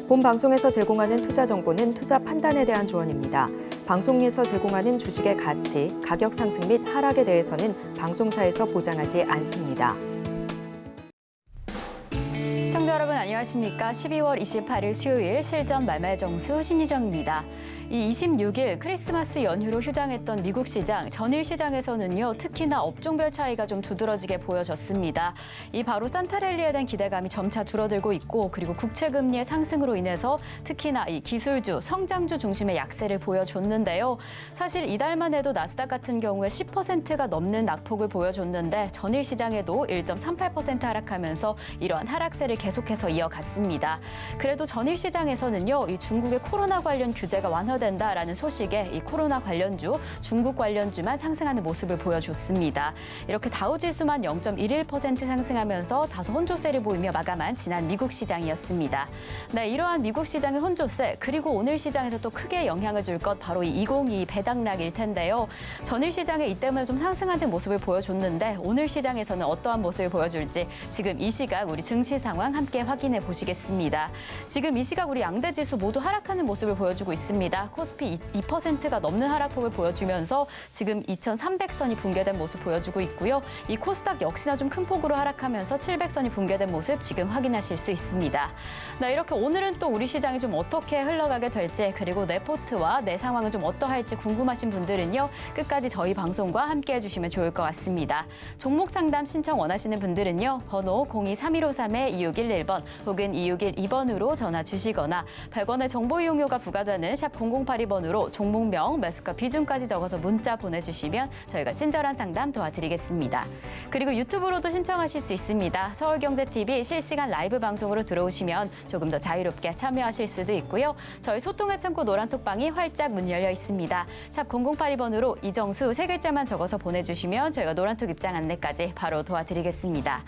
본 방송에서 제공하는 투자 정보는 투자 판단에 대한 조언입니다. 방송에서 제공하는 주식의 가치, 가격 상승 및 하락에 대해서는 방송사에서 보장하지 않습니다. 시청자 여러분 안녕하십니까? 12월 28일 수요일 실전 말말정수 신유정입니다. 이 26일 크리스마스 연휴로 휴장했던 미국 시장, 전일 시장에서는요, 특히나 업종별 차이가 좀 두드러지게 보여졌습니다. 이 바로 산타랠리에 대한 기대감이 점차 줄어들고 있고, 그리고 국채금리의 상승으로 인해서 특히나 이 기술주, 성장주 중심의 약세를 보여줬는데요. 사실 이달만 해도 나스닥 같은 경우에 10%가 넘는 낙폭을 보여줬는데 전일 시장에도 1.38% 하락하면서 이러한 하락세를 계속해서 이어갔습니다. 그래도 전일 시장에서는요, 이 중국의 코로나 관련 규제가 완화된다라는 소식에 이 코로나 관련주, 중국 관련주만 상승하는 모습을 보여줬습니다. 이렇게 다우지수만 0.11% 상승하면서 다소 혼조세를 보이며 마감한 지난 미국 시장이었습니다. 네, 이러한 미국 시장의 혼조세, 그리고 오늘 시장에서 또 크게 영향을 줄 것 바로 이 2022 배당락일 텐데요. 전일 시장에 이 때문에 좀 상승하는 모습을 보여줬는데 오늘 시장에서는 어떠한 모습을 보여줄지 지금 이 시각 우리 증시 상황 함께 확인해 보시겠습니다. 지금 이 시각 우리 양대 지수 모두 하락하는 모습을 보여주고 있습니다. 코스피 2%가 넘는 하락폭을 보여주면서 지금 2,300선이 붕괴된 모습 보여주고 있고요. 이 코스닥 역시나 좀 큰 폭으로 하락하면서 700선이 붕괴된 모습 지금 확인하실 수 있습니다. 네, 이렇게 오늘은 또 우리 시장이 좀 어떻게 흘러가게 될지, 그리고 내 포트와 내 상황은 좀 어떠할지 궁금하신 분들은요, 끝까지 저희 방송과 함께 해주시면 좋을 것 같습니다. 종목 상담 신청 원하시는 분들은요, 번호 023153-2611번 혹은 2612번으로 전화 주시거나 100원의 정보 이용료가 부과되는 샵 0082번으로 종목명, 매수가 비중까지 적어서 문자 보내주시면 저희가 친절한 상담 도와드리겠습니다. 그리고 유튜브로도 신청하실 수 있습니다. 서울경제TV 실시간 라이브 방송으로 들어오시면 조금 더 자유롭게 참여하실 수도 있고요. 저희 소통의 창고 노란톡방이 활짝 문 열려 있습니다. 샵 0082번으로 이정수 세 글자만 적어서 보내주시면 저희가 노란톡 입장 안내까지 바로 도와드리겠습니다.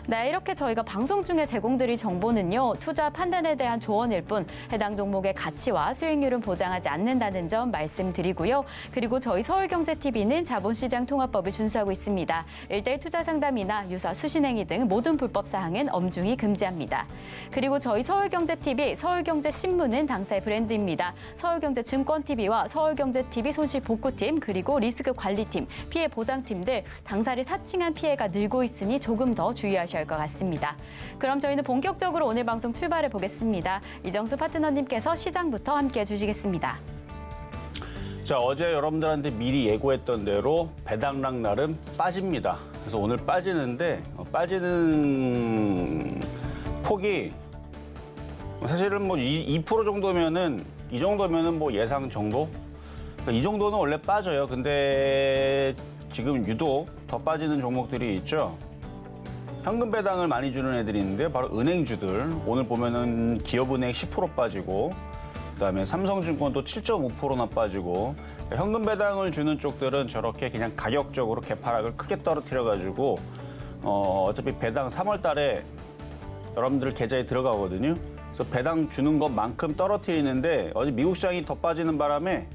네, 이렇게 저희가 방송 중에 제공드릴 정보는요, 투자 판단에 대한 조언일 뿐 해당 종목의 가치와 수익률은 보장하지 않는다는 점 말씀드리고요. 그리고 저희 서울경제TV는 자본시장 통합법을 준수하고 있습니다. 1:1 투자 상담이나 유사 수신행위 등 모든 불법 사항은 엄중히 금지합니다. 그리고 저희 서울경제TV, 서울경제신문은 당사의 브랜드입니다. 서울경제증권TV와 서울경제TV 손실복구팀, 그리고 리스크관리팀, 피해보상팀들 당사를 사칭한 피해가 늘고 있으니 조금 더 주의하셔야 할 것 같습니다. 그럼 저희는 본격적으로 오늘 방송 출발해 보겠습니다. 이정수 파트너님께서 시장부터 함께해 주시겠습니다. 자, 어제 여러분들한테 미리 예고했던 대로 배당락 날은 빠집니다. 그래서 오늘 빠지는데 빠지는 폭이 사실은 뭐 2% 정도면은 이 정도면은 뭐 예상 정도? 그러니까 이 정도는 원래 빠져요. 근데 지금 유독 더 빠지는 종목들이 있죠. 현금 배당을 많이 주는 애들이 있는데 바로 은행주들. 오늘 보면은 기업은행 10% 빠지고, 그다음에 삼성증권도 7.5%나 빠지고, 현금 배당을 주는 쪽들은 저렇게 그냥 가격적으로 개파락을 크게 떨어뜨려가지고 어차피 배당 3월 달에 여러분들 계좌에 들어가거든요. 그래서 배당 주는 것만큼 떨어뜨리는데 어제 미국 시장이 더 빠지는 바람에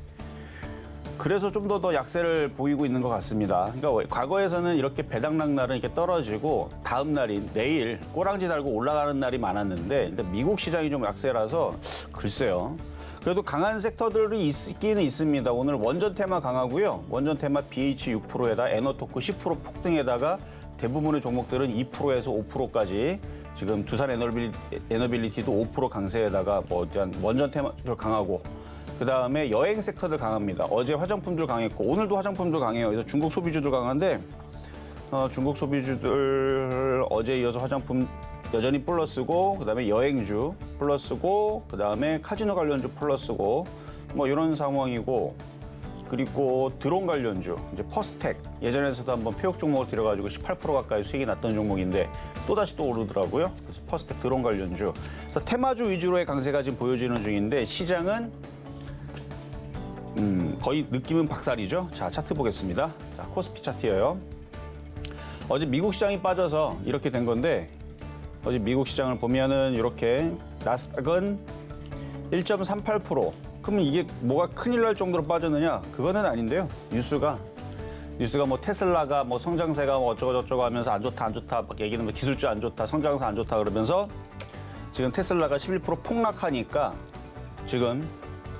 그래서 좀 더 약세를 보이고 있는 것 같습니다. 그러니까 과거에서는 이렇게 배당락 날은 이렇게 떨어지고 다음 날인 내일 꼬랑지 달고 올라가는 날이 많았는데 일단 미국 시장이 좀 약세라서 글쎄요. 그래도 강한 섹터들이 있기는 있습니다. 오늘 원전 테마 강하고요. 원전 테마 BH 6%에다 에너토크 10% 폭등에다가 대부분의 종목들은 2%에서 5%까지 지금 두산 에너빌리티도 5% 강세에다가 뭐 원전 테마들 강하고, 그다음에 여행 섹터들 강합니다. 어제 화장품들 강했고 오늘도 화장품들 강해요. 그래서 중국 소비주들 강한데 중국 소비주들 어제에 이어서 화장품 여전히 플러스고, 그다음에 여행주 플러스고, 그다음에 카지노 관련주 플러스고, 뭐 이런 상황이고, 그리고 드론 관련주 이제 퍼스텍 예전에서도 한번 폐역 종목을 들여가지고 18% 가까이 수익이 났던 종목인데 또다시 또 오르더라고요. 그래서 퍼스텍 드론 관련주. 그래서 테마주 위주로의 강세가 지금 보여지는 중인데 시장은 거의 느낌은 박살이죠. 자, 차트 보겠습니다. 자, 코스피 차트예요. 어제 미국 시장이 빠져서 이렇게 된 건데, 어제 미국 시장을 보면은 이렇게 나스닥은 1.38%. 그러면 이게 뭐가 큰일 날 정도로 빠졌느냐? 그거는 아닌데요. 뉴스가 뭐 테슬라가 뭐 성장세가 뭐 어쩌고 저쩌고 하면서 안 좋다 막 얘기는 뭐 기술주 안 좋다, 성장세 안 좋다 그러면서 지금 테슬라가 11% 폭락하니까 지금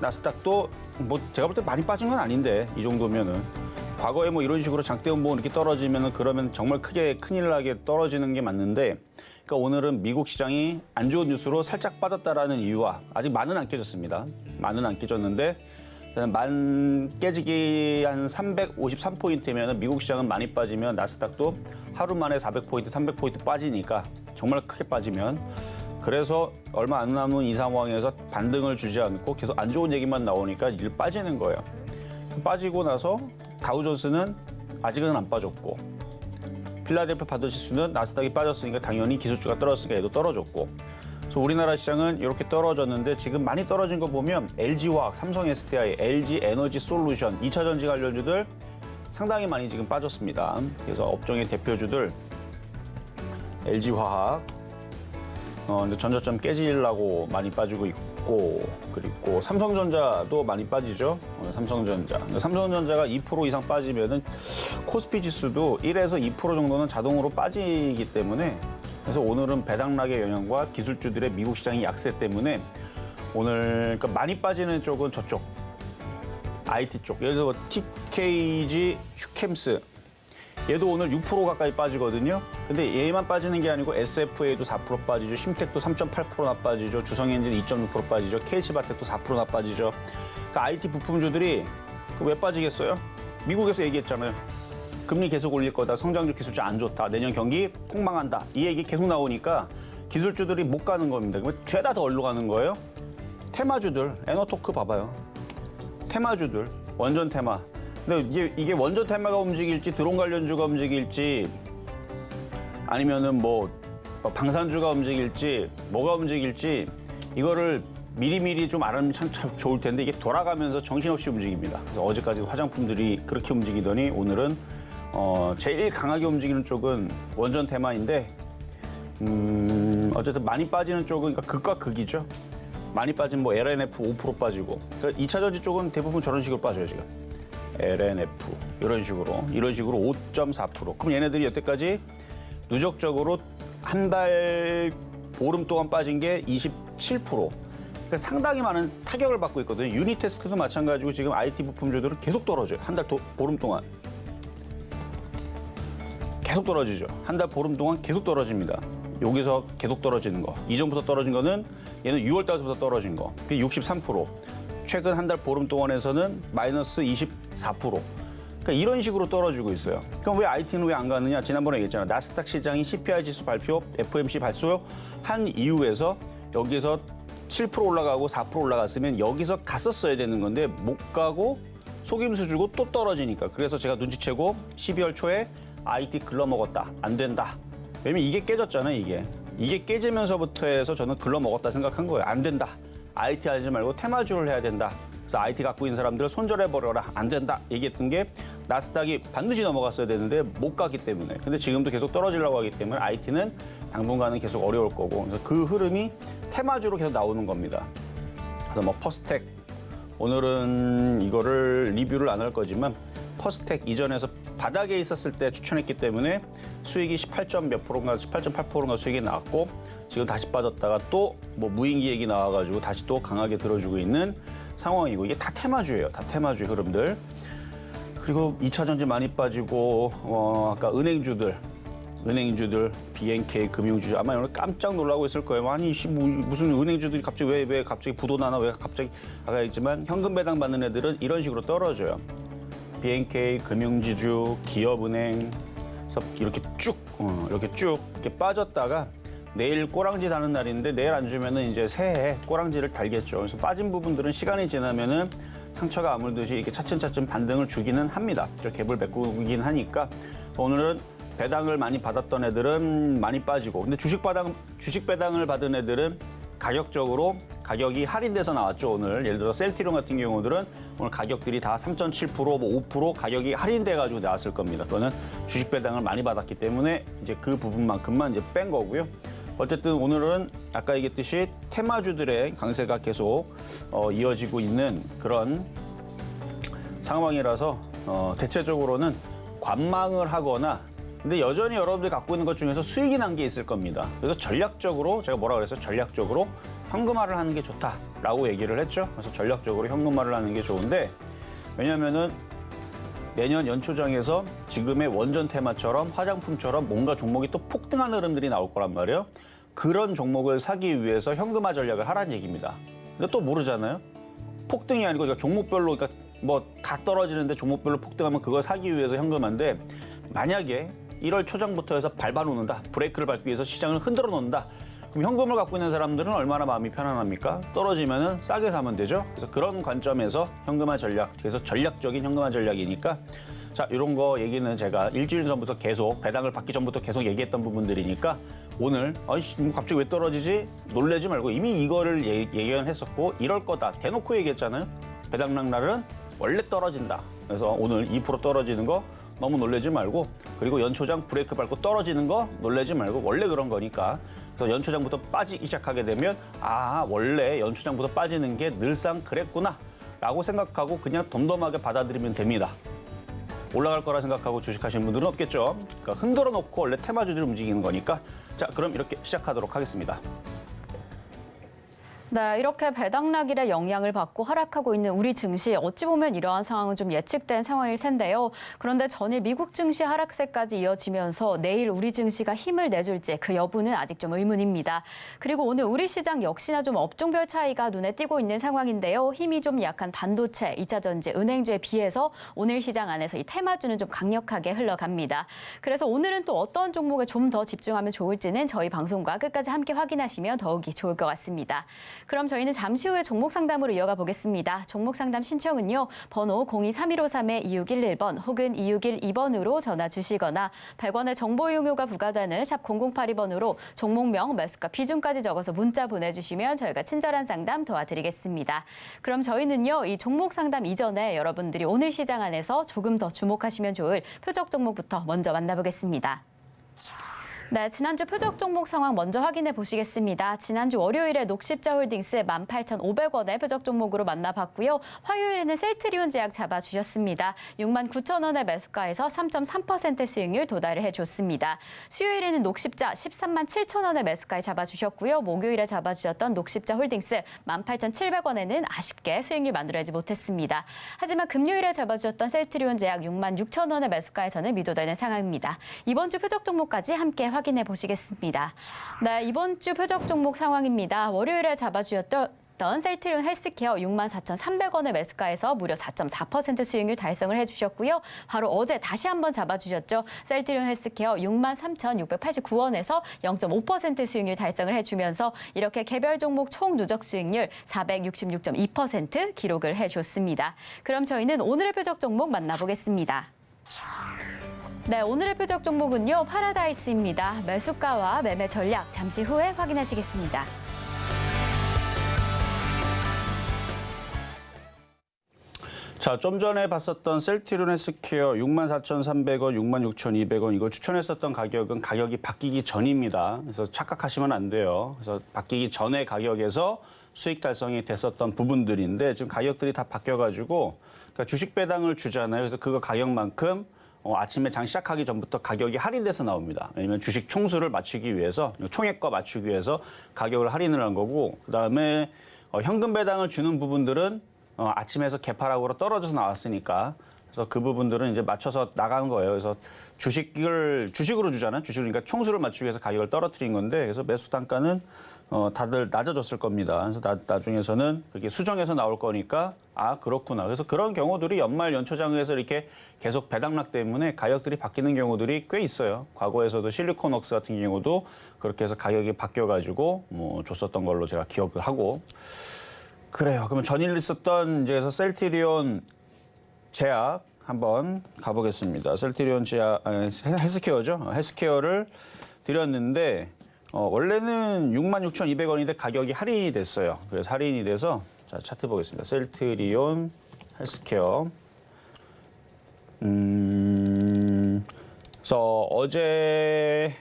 나스닥도 뭐 제가 볼 때 많이 빠진 건 아닌데 이 정도면은 과거에 뭐 이런 식으로 장대음봉 이렇게 떨어지면은 그러면 정말 크게 큰일 나게 떨어지는 게 맞는데 그러니까 오늘은 미국 시장이 안 좋은 뉴스로 살짝 빠졌다라는 이유와 아직 만은 안 깨졌습니다. 만은 안 깨졌는데 만 깨지기 한 353포인트면 미국 시장은 많이 빠지면 나스닥도 하루 만에 400포인트, 300포인트 빠지니까 정말 크게 빠지면 그래서 얼마 안 남은 이 상황에서 반등을 주지 않고 계속 안 좋은 얘기만 나오니까 일 빠지는 거예요. 빠지고 나서 다우존스는 아직은 안 빠졌고 필라델피아 반도체수는 나스닥이 빠졌으니까 당연히 기술주가 떨어졌으니까 얘도 떨어졌고 그래서 우리나라 시장은 이렇게 떨어졌는데 지금 많이 떨어진 거 보면 LG화학, 삼성 SDI, LG 에너지 솔루션, 2차전지 관련주들 상당히 많이 지금 빠졌습니다. 그래서 업종의 대표주들 LG화학 근데 전저점 깨지려고 많이 빠지고 있고 그리고 삼성전자도 많이 빠지죠. 삼성전자. 삼성전자가 2% 이상 빠지면은 코스피 지수도 1에서 2% 정도는 자동으로 빠지기 때문에 그래서 오늘은 배당락의 영향과 기술주들의 미국 시장의 약세 때문에 오늘 그러니까 많이 빠지는 쪽은 저쪽 IT 쪽. 예를 들어 TKG 휴캠스 얘도 오늘 6% 가까이 빠지거든요. 근데 얘만 빠지는 게 아니고 SFA도 4% 빠지죠. 심텍도 3.8%나 빠지죠. 주성엔진 2.6% 빠지죠. KC바텍도 4%나 빠지죠. 그러니까 IT 부품주들이 왜 빠지겠어요? 미국에서 얘기했잖아요. 금리 계속 올릴 거다. 성장주 기술주 안 좋다. 내년 경기 폭망한다. 이 얘기 계속 나오니까 기술주들이 못 가는 겁니다. 그러면 죄다 더 얼로 가는 거예요. 테마주들, 에너토크 봐봐요. 테마주들, 원전 테마. 근데 이게 원전 테마가 움직일지 드론 관련주가 움직일지 아니면은 뭐 방산주가 움직일지 뭐가 움직일지 이거를 미리미리 좀 알아면 참 좋을 텐데 이게 돌아가면서 정신없이 움직입니다. 그래서 어제까지 화장품들이 그렇게 움직이더니 오늘은 제일 강하게 움직이는 쪽은 원전 테마인데 어쨌든 많이 빠지는 쪽은 그러니까 극과 극이죠. 많이 빠진 뭐 LNF 5% 빠지고 그러니까 2차전지 쪽은 대부분 저런 식으로 빠져요 지금. LNF 이런 식으로 5.4%. 그럼 얘네들이 여태까지 누적적으로 한 달 보름 동안 빠진 게 27%. 그러니까 상당히 많은 타격을 받고 있거든요. 유니테스트도 마찬가지고 지금 IT 부품주들은 계속 떨어져요. 한 달 보름 동안. 계속 떨어지죠. 한 달 보름 동안 계속 떨어집니다. 여기서 계속 떨어지는 거. 이전부터 떨어진 거는 얘는 6월 달부터 떨어진 거. 그게 63%. 최근 한 달 보름 동안에서는 마이너스 24%. 그러니까 이런 식으로 떨어지고 있어요. 그럼 왜 IT는 왜 안 가느냐? 지난번에 얘기했잖아요. 나스닥 시장이 CPI 지수 발표, FOMC 발표한 이후에서 여기서 7% 올라가고 4% 올라갔으면 여기서 갔었어야 되는 건데 못 가고 속임수 주고 또 떨어지니까. 그래서 제가 눈치채고 12월 초에 IT 글러먹었다. 안 된다. 왜냐면 이게 깨졌잖아요, 이게. 이게 깨지면서부터 해서 저는 글러먹었다 생각한 거예요. 안 된다. IT 하지 말고 테마주를 해야 된다. 그래서 IT 갖고 있는 사람들 손절해버려라. 안 된다. 얘기했던 게 나스닥이 반드시 넘어갔어야 되는데 못 갔기 때문에. 근데 지금도 계속 떨어지려고 하기 때문에 IT는 당분간은 계속 어려울 거고. 그래서 그 흐름이 테마주로 계속 나오는 겁니다. 그래서 뭐 퍼스텍. 오늘은 이거를 리뷰를 안 할 거지만 퍼스텍 이전에서 바닥에 있었을 때 추천했기 때문에 수익이 18점 몇 프로인가 18.8%인가 수익이 나왔고 지금 다시 빠졌다가 또 뭐 무인기 얘기 나와가지고 다시 또 강하게 들어주고 있는 상황이고 이게 다 테마주예요. 다 테마주의 흐름들. 그리고 2차전지 많이 빠지고 아까 은행주들, BNK 금융주 아마 오늘 깜짝 놀라고 있을 거예요. 아니 무슨 은행주들이 갑자기 왜 갑자기 부도나나 왜 갑자기 아까 했지만 현금 배당 받는 애들은 이런 식으로 떨어져요. BNK 금융지주, 기업은행 이렇게 쭉 이렇게 빠졌다가 내일 꼬랑지 다는 날인데 내일 안 주면은 이제 새해 꼬랑지를 달겠죠. 그래서 빠진 부분들은 시간이 지나면은 상처가 아물듯이 이렇게 차츰차츰 반등을 주기는 합니다. 갭을 메꾸긴 하니까 오늘은 배당을 많이 받았던 애들은 많이 빠지고 근데 주식 배당을 받은 애들은 가격적으로 가격이 할인돼서 나왔죠. 오늘 예를 들어 셀트리온 같은 경우들은 오늘 가격들이 다 3.7% 뭐 5% 가격이 할인돼 가지고 나왔을 겁니다. 그거는 주식 배당을 많이 받았기 때문에 이제 그 부분만큼만 이제 뺀 거고요. 어쨌든 오늘은 아까 얘기했듯이 테마주들의 강세가 계속 이어지고 있는 그런 상황이라서 대체적으로는 관망을 하거나 근데 여전히 여러분들이 갖고 있는 것 중에서 수익이 난 게 있을 겁니다. 그래서 전략적으로 제가 뭐라 그랬어요? 전략적으로 현금화를 하는 게 좋다라고 얘기를 했죠. 그래서 전략적으로 현금화를 하는 게 좋은데 왜냐면은 내년 연초장에서 지금의 원전 테마처럼 화장품처럼 뭔가 종목이 또 폭등하는 흐름들이 나올 거란 말이에요. 그런 종목을 사기 위해서 현금화 전략을 하라는 얘기입니다. 근데 또 모르잖아요. 폭등이 아니고 그러니까 종목별로 그러니까 뭐 다 떨어지는데 종목별로 폭등하면 그걸 사기 위해서 현금화인데 만약에 1월 초장부터 해서 밟아놓는다. 브레이크를 밟기 위해서 시장을 흔들어 놓는다. 그럼 현금을 갖고 있는 사람들은 얼마나 마음이 편안합니까? 떨어지면은 싸게 사면 되죠. 그래서 그런 관점에서 현금화 전략, 그래서 전략적인 현금화 전략이니까 자, 이런 거 얘기는 제가 일주일 전부터 계속 배당을 받기 전부터 계속 얘기했던 부분들이니까 오늘 아이씨 뭐 갑자기 왜 떨어지지? 놀라지 말고 이미 이거를 예견했었고 이럴 거다. 대놓고 얘기했잖아요. 배당락 날은 원래 떨어진다. 그래서 오늘 2% 떨어지는 거 너무 놀라지 말고 그리고 연초장 브레이크 밟고 떨어지는 거 놀라지 말고 원래 그런 거니까 그래서 연초장부터 빠지기 시작하게 되면 아 원래 연초장부터 빠지는 게 늘상 그랬구나 라고 생각하고 그냥 덤덤하게 받아들이면 됩니다. 올라갈 거라 생각하고 주식하시는 분들은 없겠죠. 그러니까 흔들어 놓고 원래 테마주들이 움직이는 거니까 자 그럼 이렇게 시작하도록 하겠습니다. 네, 이렇게 배당락일의 영향을 받고 하락하고 있는 우리 증시 어찌 보면 이러한 상황은 좀 예측된 상황일 텐데요. 그런데 전일 미국 증시 하락세까지 이어지면서 내일 우리 증시가 힘을 내줄지 그 여부는 아직 좀 의문입니다. 그리고 오늘 우리 시장 역시나 좀 업종별 차이가 눈에 띄고 있는 상황인데요. 힘이 좀 약한 반도체, 2차 전지, 은행주에 비해서 오늘 시장 안에서 이 테마주는 좀 강력하게 흘러갑니다. 그래서 오늘은 또 어떤 종목에 좀 더 집중하면 좋을지는 저희 방송과 끝까지 함께 확인하시면 더욱이 좋을 것 같습니다. 그럼 저희는 잠시 후에 종목 상담으로 이어가 보겠습니다. 종목 상담 신청은요. 번호 023153-2611번 혹은 2612번으로 전화 주시거나 100원의 정보 이용료가 부과되는 샵 0082번으로 종목명, 매수가, 비중까지 적어서 문자 보내주시면 저희가 친절한 상담 도와드리겠습니다. 그럼 저희는요. 이 종목 상담 이전에 여러분들이 오늘 시장 안에서 조금 더 주목하시면 좋을 표적 종목부터 먼저 만나보겠습니다. 네, 지난주 표적 종목 상황 먼저 확인해 보시겠습니다. 지난주 월요일에 녹십자홀딩스 18,500원의 표적 종목으로 만나봤고요. 화요일에는 셀트리온 제약 잡아주셨습니다. 69,000원의 매수가에서 3.3% 수익률 도달을 해줬습니다. 수요일에는 녹십자 137,000원의 매수가에 잡아주셨고요. 목요일에 잡아주셨던 녹십자홀딩스 18,700원에는 아쉽게 수익률 만들어내지 못했습니다. 하지만 금요일에 잡아주셨던 셀트리온 제약 66,000원의 매수가에서는 미도되는 상황입니다. 이번 주 표적 종목까지 함께 확인해 보시겠습니다. 네, 이번 주 표적 종목 상황입니다. 월요일에 잡아주셨던 셀트리온 헬스케어 64,300원의 매수가에서 무려 4.4% 수익률 달성을 해주셨고요. 바로 어제 다시 한번 잡아주셨죠. 셀트리온 헬스케어 63,689원에서 0.5% 수익률 달성을 해주면서 이렇게 개별 종목 총 누적 수익률 466.2% 기록을 해줬습니다. 그럼 저희는 오늘의 표적 종목 만나보겠습니다. 네, 오늘의 표적 종목은요. 파라다이스입니다. 매수가와 매매 전략 잠시 후에 확인하시겠습니다. 자, 좀 전에 봤었던 셀트리온 헬스케어 64,300원, 66,200원 이거 추천했었던 가격은 가격이 바뀌기 전입니다. 그래서 착각하시면 안 돼요. 그래서 바뀌기 전의 가격에서 수익 달성이 됐었던 부분들인데 지금 가격들이 다 바뀌어가지고 그러니까 주식 배당을 주잖아요. 그래서 그거 가격만큼 아침에 장 시작하기 전부터 가격이 할인돼서 나옵니다. 왜냐면 주식 총수를 맞추기 위해서, 총액과 맞추기 위해서 가격을 할인을 한 거고, 그다음에 현금 배당을 주는 부분들은 아침에서 개파락으로 떨어져서 나왔으니까, 그래서 그 부분들은 이제 맞춰서 나간 거예요. 그래서 주식으로 주잖아요. 그러니까 총수를 맞추기 위해서 가격을 떨어뜨린 건데, 그래서 매수 단가는 다들 낮아졌을 겁니다. 그래서 나중에서는 그렇게 수정해서 나올 거니까 아 그렇구나. 그래서 그런 경우들이 연말 연초장에서 이렇게 계속 배당락 때문에 가격들이 바뀌는 경우들이 꽤 있어요. 과거에서도 실리콘웍스 같은 경우도 그렇게 해서 가격이 바뀌어가지고 뭐 줬었던 걸로 제가 기억을 하고 그래요. 그러면 전일 있었던 이제 그래서 셀트리온 제약 한번 가보겠습니다. 셀트리온 제약 헬스케어죠. 헬스케어를 드렸는데. 원래는 66,200원인데 가격이 할인이 됐어요. 그래서 할인이 돼서 자 차트 보겠습니다. 셀트리온 헬스케어. 그래서 어제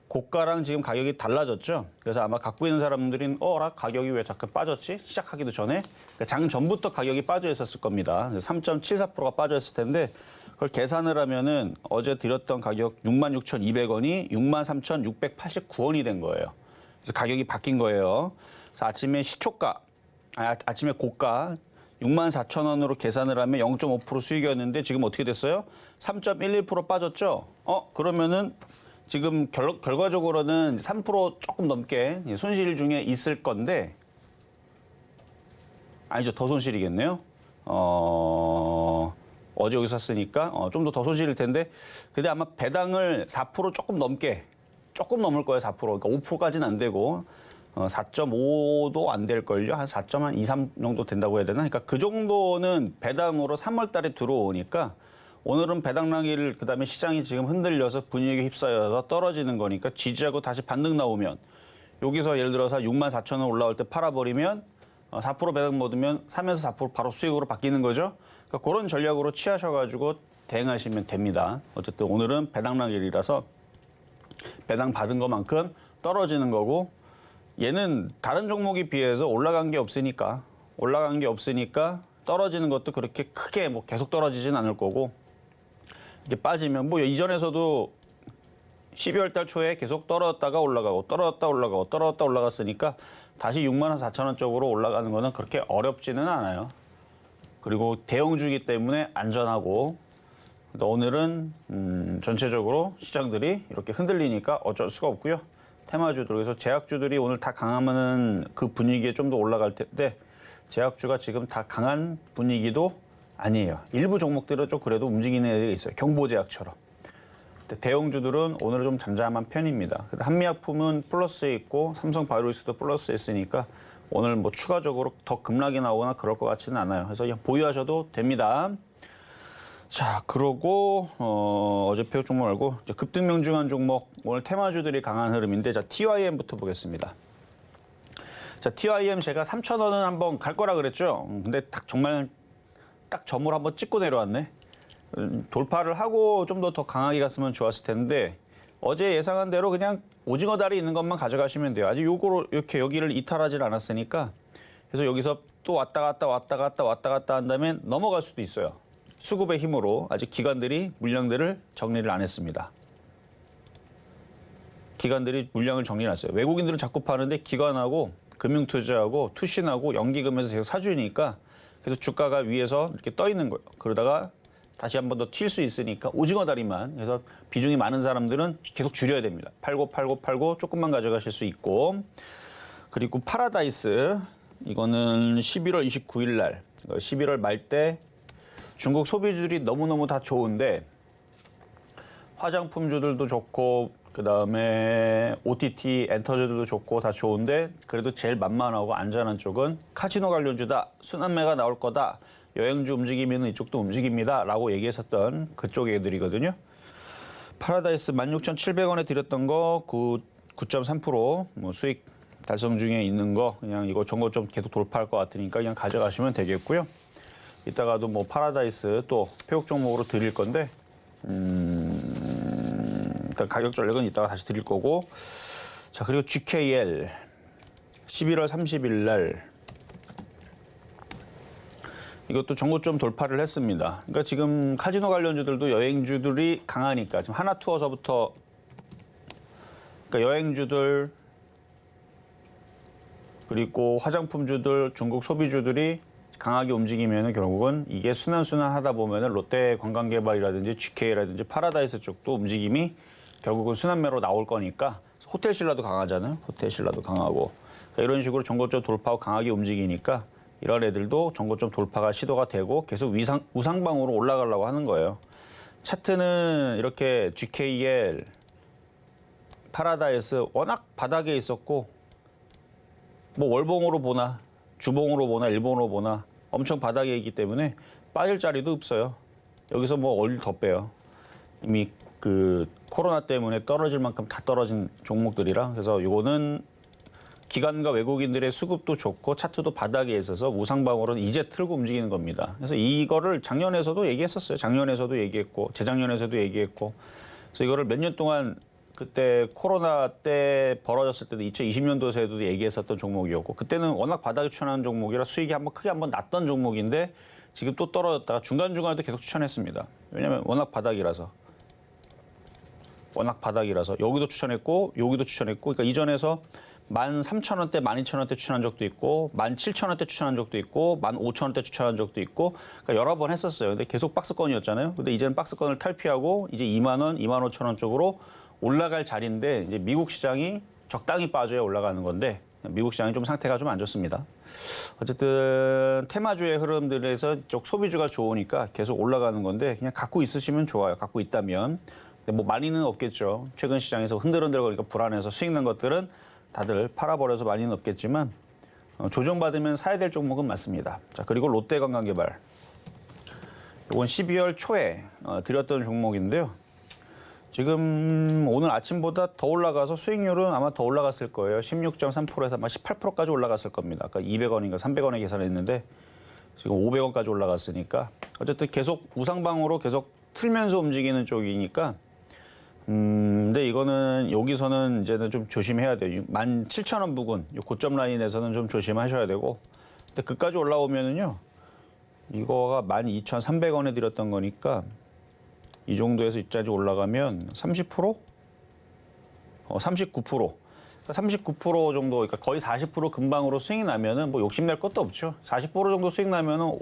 고가랑 지금 가격이 달라졌죠. 그래서 아마 갖고 있는 사람들은 가격이 왜 자꾸 빠졌지? 시작하기도 전에 그러니까 장 전부터 가격이 빠져 있었을 겁니다. 3.74%가 빠져 있을 텐데 그걸 계산을 하면은 어제 드렸던 가격 66,200원이 63,689원이 된 거예요. 그래서 가격이 바뀐 거예요. 그래서 아침에 시초가, 아침에 고가 64,000원으로 계산을 하면 0.5% 수익이었는데 지금 어떻게 됐어요? 3.11% 빠졌죠? 그러면은 지금 결과적으로는 3% 조금 넘게 손실 중에 있을 건데, 아니죠, 더 손실이겠네요. 어제 여기 샀으니까 좀 더 손실일 텐데, 근데 아마 배당을 4% 조금 넘게, 조금 넘을 거예요, 4%. 그러니까 5%까지는 안 되고 4.5도 안 될걸요. 한 4.23 정도 된다고 해야 되나? 그러니까 그 정도는 배당으로 3월 달에 들어오니까 오늘은 배당락일 그다음에 시장이 지금 흔들려서 분위기에 휩싸여서 떨어지는 거니까 지지하고 다시 반등 나오면 여기서 예를 들어서 64,000원 올라올 때 팔아버리면 4% 배당 받으면 3에서 4% 바로 수익으로 바뀌는 거죠. 그러니까 그런 전략으로 취하셔가지고 대응하시면 됩니다. 어쨌든 오늘은 배당락일이라서 배당 받은 것만큼 떨어지는 거고, 얘는 다른 종목에 비해서 올라간 게 없으니까 떨어지는 것도 그렇게 크게 뭐 계속 떨어지진 않을 거고, 이렇게 빠지면 뭐 이전에서도 12월 달 초에 계속 떨어졌다가 올라가고 떨어졌다 올라갔으니까 다시 64,000원 쪽으로 올라가는 거는 그렇게 어렵지는 않아요. 그리고 대형주기 때문에 안전하고, 오늘은 전체적으로 시장들이 이렇게 흔들리니까 어쩔 수가 없고요. 테마주들, 그래서 제약주들이 오늘 다 강하면은 그 분위기에 좀 더 올라갈 텐데 제약주가 지금 다 강한 분위기도 아니에요. 일부 종목들은 좀 그래도 움직이는 애들이 있어요. 경보제약처럼. 대형주들은 오늘 좀 잠잠한 편입니다. 한미약품은 플러스에 있고 삼성바이오로직스도 플러스에 있으니까 오늘 뭐 추가적으로 더 급락이 나오거나 그럴 것 같지는 않아요. 그래서 그냥 보유하셔도 됩니다. 자, 그러고 어제 배우 종목 말고 이제 급등명중한 종목, 오늘 테마주들이 강한 흐름인데, 자, TYM부터 보겠습니다. 자, TYM 제가 3,000원은 한번 갈 거라 그랬죠. 근데 정말 딱 점을 한번 찍고 내려왔네. 돌파를 하고 좀 더 강하게 갔으면 좋았을 텐데, 어제 예상한 대로 그냥 오징어 다리 있는 것만 가져가시면 돼요. 아직 요거로 이렇게 여기를 이탈하지 않았으니까. 그래서 여기서 또 왔다 갔다 한 다음에 넘어갈 수도 있어요. 수급의 힘으로 아직 기관들이 물량들을 정리를 안 했습니다. 기관들이 물량을 정리를 안 했어요. 외국인들은 자꾸 파는데 기관하고 금융투자하고 투신하고 연기금에서 계속 사주니까 그래서 주가가 위에서 이렇게 떠 있는 거예요. 그러다가 다시 한 번 더 튈 수 있으니까 오징어 다리만, 그래서 비중이 많은 사람들은 계속 줄여야 됩니다. 팔고 조금만 가져가실 수 있고, 그리고 파라다이스, 이거는 11월 29일 날, 11월 말 때 중국 소비주들이 너무너무 다 좋은데 화장품주들도 좋고 그다음에 OTT 엔터주들도 좋고 다 좋은데 그래도 제일 만만하고 안전한 쪽은 카지노 관련주다. 순환매가 나올 거다. 여행주 움직이면 이쪽도 움직입니다. 라고 얘기했었던 그쪽 애들이거든요. 파라다이스 16,700원에 드렸던 거 9.3% 뭐 수익 달성 중에 있는 거, 그냥 이거 정거 좀 계속 돌파할 것 같으니까 그냥 가져가시면 되겠고요. 이따가도 뭐 파라다이스 또 폐업 종목으로 드릴 건데, 일단 가격 전략은 이따가 다시 드릴 거고. 자, 그리고 GKL 11월 30일 날 이것도 정고점 돌파를 했습니다. 그러니까 지금 카지노 관련주들도 여행주들이 강하니까 지금 하나투어서부터, 그러니까 여행주들 그리고 화장품주들, 중국 소비주들이 강하게 움직이면 결국은 이게 순환하다 보면 롯데관광개발이라든지 GK라든지 파라다이스 쪽도 움직임이 결국은 순환매로 나올 거니까, 호텔신라도 강하잖아요. 호텔신라도 강하고, 그러니까 이런 식으로 정고점 돌파하고 강하게 움직이니까 이런 애들도 정고점 돌파가 시도가 되고 계속 우상방으로 올라가려고 하는 거예요. 차트는 이렇게 GKL, 파라다이스 워낙 바닥에 있었고, 뭐 월봉으로 보나 주봉으로 보나 일봉으로 보나 엄청 바닥에 있기 때문에 빠질 자리도 없어요. 여기서 뭐 어딜 더 빼요. 이미 그 코로나 때문에 떨어질 만큼 다 떨어진 종목들이라, 그래서 이거는 기관과 외국인들의 수급도 좋고 차트도 바닥에 있어서 우상방으로는 이제 틀고 움직이는 겁니다. 그래서 이거를 작년에서도 얘기했었어요. 작년에서도 얘기했고 재작년에서도 얘기했고, 그래서 이거를 몇 년 동안 그때 코로나 때 벌어졌을 때도 2020년도에도 얘기했었던 종목이었고, 그때는 워낙 바닥에 추천하는 종목이라 수익이 크게 한번 났던 종목인데, 지금 또 떨어졌다가 중간중간에도 계속 추천했습니다. 왜냐하면 워낙 바닥이라서 여기도 추천했고 여기도 추천했고 그러니까 이전에서 13,000원대, 12,000원대 추천한 적도 있고 17,000원대 추천한 적도 있고 15,000원대 추천한 적도 있고 그러니까 여러 번 했었어요. 근데 계속 박스권이었잖아요. 근데 이제는 박스권을 탈피하고 이제 2만 원, 25,000원 쪽으로 올라갈 자리인데 이제 미국 시장이 적당히 빠져야 올라가는 건데 미국 시장이 좀 상태가 좀 안 좋습니다. 어쨌든 테마주의 흐름들에서 이쪽 소비주가 좋으니까 계속 올라가는 건데 그냥 갖고 있으시면 좋아요. 갖고 있다면. 근데 뭐 많이는 없겠죠. 최근 시장에서 흔들흔들거리니까 불안해서 수익 난 것들은 다들 팔아버려서 많이는 없겠지만 조정받으면 사야 될 종목은 맞습니다. 자, 그리고 롯데관광개발. 이건 12월 초에 드렸던 종목인데요. 지금 오늘 아침보다 더 올라가서 수익률은 아마 더 올라갔을 거예요. 16.3%에서 아마 18%까지 올라갔을 겁니다. 아까 200원인가 300원에 계산했는데 지금 500원까지 올라갔으니까 어쨌든 계속 우상방으로 계속 틀면서 움직이는 쪽이니까 근데 이거는 여기서는 이제는 좀 조심해야 돼요. 17,000원 부근, 이 고점 라인에서는 좀 조심하셔야 되고 근데 그까지 올라오면은요. 이거가 12,300원에 드렸던 거니까 이 정도에서 이까지 올라가면 30%? 39%. 39% 정도, 그러니까 거의 40% 근방으로 수익이 나면은 뭐 욕심낼 것도 없죠. 40% 정도 수익 나면은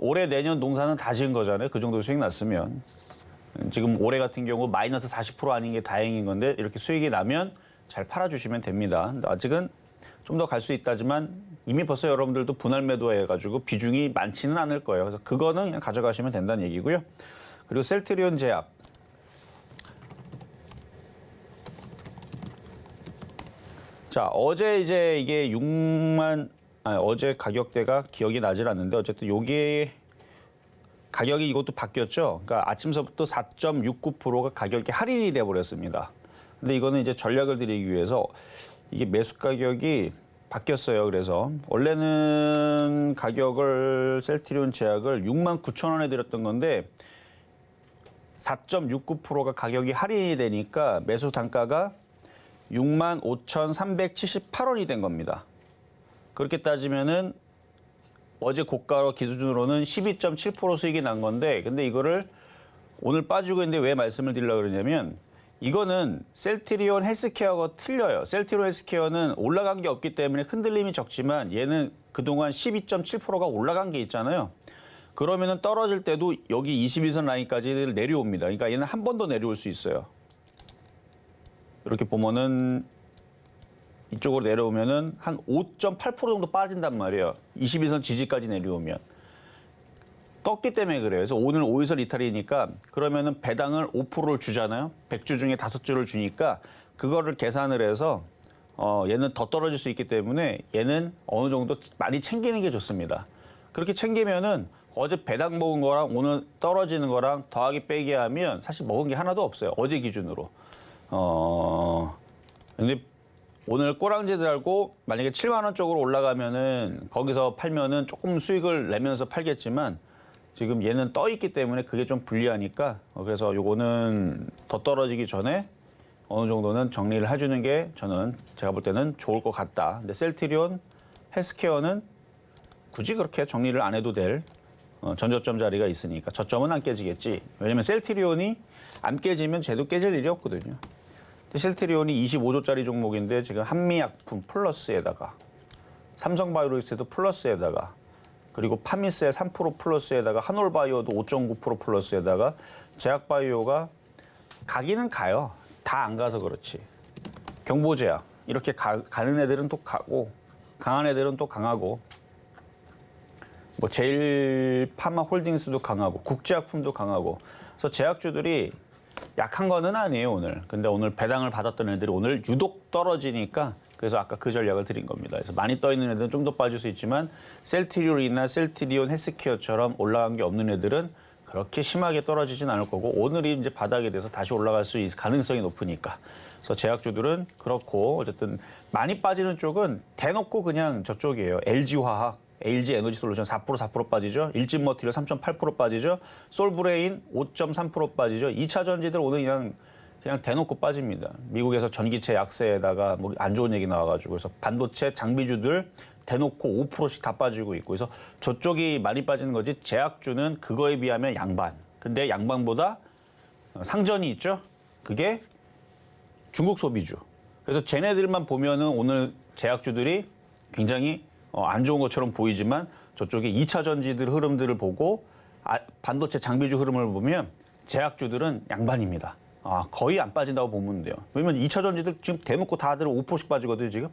올해 내년 농사는 다 지은 거잖아요. 그 정도 수익 났으면. 지금 올해 같은 경우 마이너스 40% 아닌 게 다행인 건데 이렇게 수익이 나면 잘 팔아주시면 됩니다. 아직은 좀 더 갈 수 있다지만 이미 벌써 여러분들도 분할 매도해가지고 비중이 많지는 않을 거예요. 그래서 그거는 그냥 가져가시면 된다는 얘기고요. 그리고 셀트리온 제약. 자, 어제 이제 이게 어제 가격대가 기억이 나질 않는데 어쨌든 요게 가격이 이것도 바뀌었죠. 그러니까 아침서부터 4.69%가 가격이 할인이 돼 버렸습니다. 근데 이거는 이제 전략을 드리기 위해서 이게 매수 가격이 바뀌었어요. 그래서 원래는 가격을 셀트리온 제약을 69,000원에 드렸던 건데 4.69%가 가격이 할인이 되니까 매수 단가가 65,378원이 된 겁니다. 그렇게 따지면은 어제 고가로 기준으로는 12.7% 수익이 난 건데 근데 이거를 오늘 빠지고 있는데 왜 말씀을 드리려고 그러냐면 이거는 셀트리온 헬스케어가 틀려요. 셀트리온 헬스케어는 올라간 게 없기 때문에 흔들림이 적지만 얘는 그동안 12.7%가 올라간 게 있잖아요. 그러면은 떨어질 때도 여기 22선 라인까지 내려옵니다. 그러니까 얘는 한 번 더 내려올 수 있어요. 이렇게 보면은 이쪽으로 내려오면은 한 5.8% 정도 빠진단 말이에요. 22선 지지까지 내려오면. 떴기 때문에 그래요. 그래서 오늘 5일선 이탈이니까 그러면은 배당을 5%를 주잖아요. 100주 중에 5주를 주니까 그거를 계산을 해서 얘는 더 떨어질 수 있기 때문에 얘는 어느 정도 많이 챙기는 게 좋습니다. 그렇게 챙기면은 어제 배당 먹은 거랑 오늘 떨어지는 거랑 더하기 빼기 하면 사실 먹은 게 하나도 없어요. 어제 기준으로. 근데 오늘 꼬랑지 달고 만약에 7만 원 쪽으로 올라가면은 거기서 팔면은 조금 수익을 내면서 팔겠지만 지금 얘는 떠 있기 때문에 그게 좀 불리하니까 그래서 요거는 더 떨어지기 전에 어느 정도는 정리를 해주는 게 저는 제가 볼 때는 좋을 것 같다. 근데 셀트리온 헬스케어는 굳이 그렇게 정리를 안 해도 될 전저점 자리가 있으니까 저점은 안 깨지겠지. 왜냐면 셀트리온이 안 깨지면 쟤도 깨질 일이 없거든요. 셀트리온이 25조짜리 종목인데 지금 한미약품 플러스에다가 삼성바이오로직스도 플러스에다가 그리고 파미스의 3% 플러스에다가 한올바이오도 5.9% 플러스에다가 제약바이오가 가기는 가요. 다 안 가서 그렇지. 경보제약 이렇게 가는 애들은 또 가고 강한 애들은 또 강하고 뭐 제일파마홀딩스도 강하고 국제약품도 강하고 그래서 제약주들이 약한 거는 아니에요 오늘. 근데 오늘 배당을 받았던 애들이 오늘 유독 떨어지니까 그래서 아까 그 전략을 드린 겁니다. 그래서 많이 떠 있는 애들은 좀 더 빠질 수 있지만 셀트리온이나 셀트리온 헬스케어처럼 올라간 게 없는 애들은 그렇게 심하게 떨어지진 않을 거고 오늘이 이제 바닥에 대해서 다시 올라갈 수 있을 가능성이 높으니까. 그래서 제약주들은 그렇고 어쨌든 많이 빠지는 쪽은 대놓고 그냥 저쪽이에요. LG화학, LG에너지솔루션 4% 빠지죠. 일진머티리얼 3.8% 빠지죠. 솔브레인 5.3% 빠지죠. 2차 전지들 오늘 그냥 대놓고 빠집니다. 미국에서 전기체 약세에다가 뭐 안 좋은 얘기 나와가지고 그래서 반도체 장비주들 대놓고 5%씩 다 빠지고 있고 그래서 저쪽이 많이 빠지는 거지 제약주는 그거에 비하면 양반. 근데 양반보다 상전이 있죠. 그게 중국 소비주. 그래서 쟤네들만 보면은 오늘 제약주들이 굉장히 안 좋은 것처럼 보이지만 저쪽에 2차 전지들 흐름들을 보고 반도체 장비주 흐름을 보면 제약주들은 양반입니다. 거의 안 빠진다고 보면 돼요. 왜냐면 2차 전지들 지금 대놓고 다들 5%씩 빠지거든요, 지금.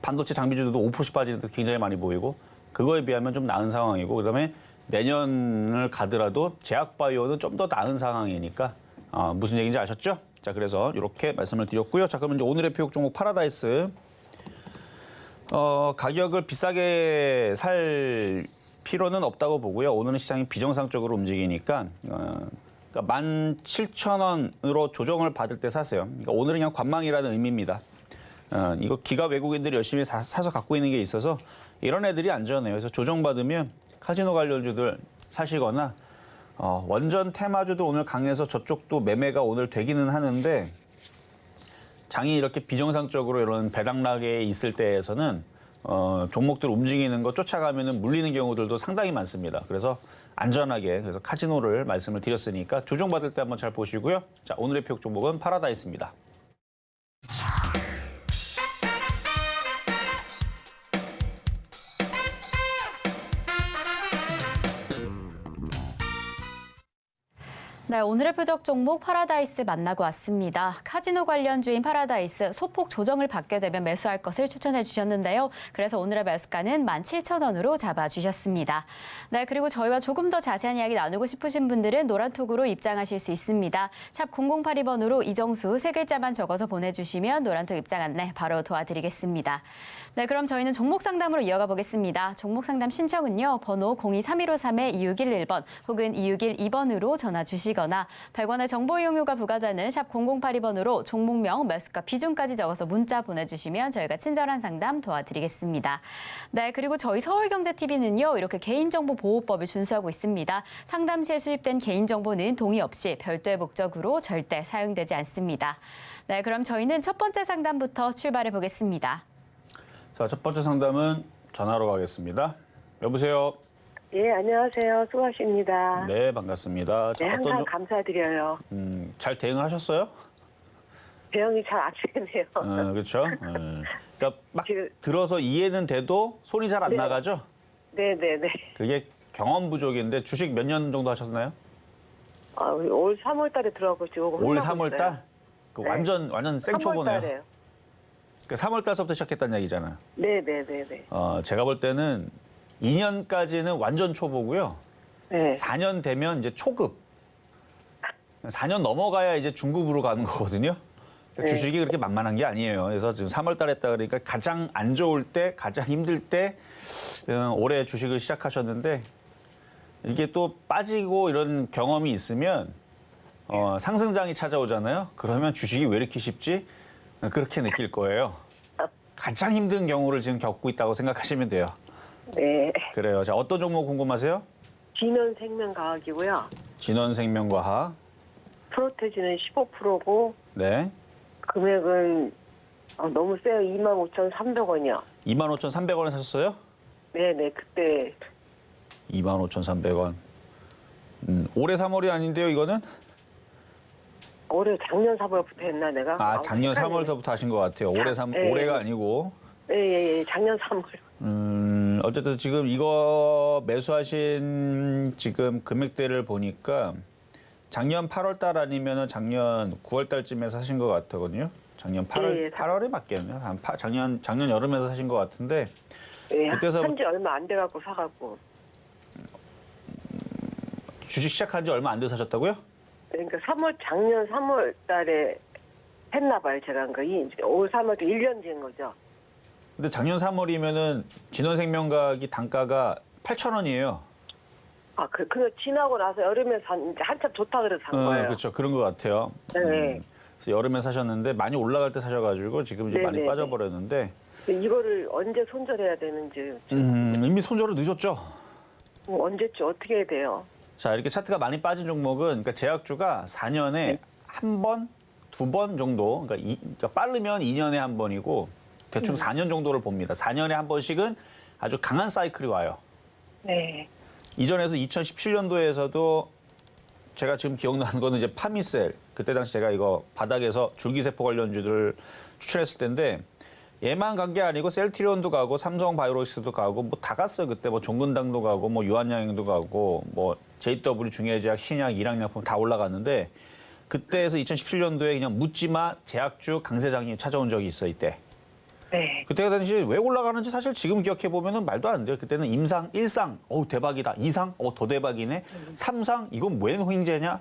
반도체 장비주들도 5%씩 빠지는 데 굉장히 많이 보이고 그거에 비하면 좀 나은 상황이고 그다음에 내년을 가더라도 제약바이오는 좀 더 나은 상황이니까 무슨 얘기인지 아셨죠? 자, 그래서 이렇게 말씀을 드렸고요. 자, 그러면 이제 오늘의 표적 종목 파라다이스. 가격을 비싸게 살 필요는 없다고 보고요. 오늘은 시장이 비정상적으로 움직이니까 그러니까 17,000원으로 조정을 받을 때 사세요. 그러니까 오늘은 그냥 관망이라는 의미입니다. 이거 기가 외국인들이 열심히 사서 갖고 있는 게 있어서 이런 애들이 안전해요. 그래서 조정받으면 카지노 관련주들 사시거나 원전 테마주도 오늘 강해서 저쪽도 매매가 오늘 되기는 하는데 장이 이렇게 비정상적으로 이런 배당락에 있을 때에서는 종목들 움직이는 거 쫓아가면은 물리는 경우들도 상당히 많습니다. 그래서 안전하게 그래서 카지노를 말씀을 드렸으니까 조정받을 때 한번 잘 보시고요. 자, 오늘의 표적 종목은 파라다이스입니다. 네, 오늘의 표적 종목 파라다이스 만나고 왔습니다. 카지노 관련주인 파라다이스 소폭 조정을 받게 되면 매수할 것을 추천해 주셨는데요. 그래서 오늘의 매수가는 17,000원으로 잡아주셨습니다. 네, 그리고 저희와 조금 더 자세한 이야기 나누고 싶으신 분들은 노란톡으로 입장하실 수 있습니다. 샵 0082번으로 이정수 세 글자만 적어서 보내주시면 노란톡 입장 안내 바로 도와드리겠습니다. 네, 그럼 저희는 종목 상담으로 이어가 보겠습니다. 종목 상담 신청은요. 번호 023153-2611번 혹은 2612번으로 전화 주시거나 100원의 정보 이용료가 부과되는 샵 0082번으로 종목명, 매수가, 비중까지 적어서 문자 보내주시면 저희가 친절한 상담 도와드리겠습니다. 네, 그리고 저희 서울경제TV는요. 이렇게 개인정보보호법을 준수하고 있습니다. 상담 시에 수집된 개인정보는 동의 없이 별도의 목적으로 절대 사용되지 않습니다. 네, 그럼 저희는 첫 번째 상담부터 출발해 보겠습니다. 자, 첫 번째 상담은 전화로 가겠습니다. 여보세요. 예, 안녕하세요. 수고하십니다. 네, 반갑습니다. 자, 네, 항상 종- 감사드려요. 잘 대응을 하셨어요? 대응이 잘 안 되네요. 그렇죠. 그러니까 막 지금- 들어서 이해는 돼도 손이 잘 안 네. 나가죠. 네네네. 그게 경험 부족인데 주식 몇 년 정도 하셨나요? 올 3월 달에 들어가고 지금 올 3월 달? 그 네. 완전 생초보네요. 3월 달에요. 그 3월 달서부터 시작했다는 얘기잖아요. 네네네네. 제가 볼 때는 2년까지는 완전 초보고요. 네. 4년 되면 이제 초급. 4년 넘어가야 이제 중급으로 가는 거거든요. 네. 주식이 그렇게 만만한 게 아니에요. 그래서 지금 3월 달에 했다 그러니까 가장 안 좋을 때, 가장 힘들 때 올해 주식을 시작하셨는데 이게 또 빠지고 이런 경험이 있으면 상승장이 찾아오잖아요. 그러면 주식이 왜 이렇게 쉽지? 그렇게 느낄 거예요. 가장 힘든 경우를 지금 겪고 있다고 생각하시면 돼요. 네. 그래요. 자, 어떤 종목 궁금하세요? 진원생명과학이고요. 진원생명과학. 프로테지는 15%고 네. 금액은 너무 세요. 25,300원이요. 25,300원에 사셨어요? 네네. 그때 25,300원. 올해 3월이 아닌데요, 이거는? 올해 작년 3월부터 했나 내가? 작년 헷갈리네. 3월부터 하신 것 같아요. 올해가 아니고. 예. 작년 3월. 어쨌든 지금 이거 매수하신 지금 금액대를 보니까 작년 8월 달 아니면은 작년 9월 달쯤에 사신 것 같거든요. 작년 8월에 맞겠네요. 작년 여름에 사신 것 같은데. 예, 그때서- 한지 얼마 안 돼갖고 사갖고. 주식 시작한 지 얼마 안 돼서 사셨다고요? 그러니까 작년 3월 달에 했나 봐요, 제가. 그러니까 올 3월 때 1년 된 거죠. 근데 작년 3월이면은 진원생명과학이 단가가 8,000원이에요. 그거 지나고 나서 여름에 이제 한참 좋다 그래서 산 거예요. 그렇죠. 그런 것 같아요. 네. 그래서 여름에 사셨는데 많이 올라갈 때 사셔가지고 지금 이제 많이 네네네. 빠져버렸는데 이거를 언제 손절해야 되는지, 이미 손절을 늦었죠. 언제쯤 어떻게 해야 돼요? 자, 이렇게 차트가 많이 빠진 종목은 그러니까 제약주가 4년에 한 번, 두 번 정도, 그러니까 빠르면 2년에 한 번이고 대충 4년 정도를 봅니다. 4년에 한 번씩은 아주 강한 사이클이 와요. 네. 이전에서 2017년도에서도 제가 지금 기억나는 거는 이제 파미셀, 그때 당시 제가 이거 바닥에서 줄기세포 관련주들 추천했을 때인데 얘만 간 게 아니고 셀트리온도 가고 삼성바이오로직스도 가고 뭐 다 갔어요. 그때 뭐 종근당도 가고 뭐 유한양행도 가고 뭐 JW 중해제약, 신약, 일양약품 다 올라갔는데 그때에서 2017년도에 그냥 묻지마 제약주 강세장이 찾아온 적이 있어 이때. 네. 그때 당시 왜 올라가는지 사실 지금 기억해 보면은 말도 안 돼요. 그때는 임상, 일상, 어우 대박이다. 이상, 더 대박이네. 삼상, 이건 웬 호잉제냐?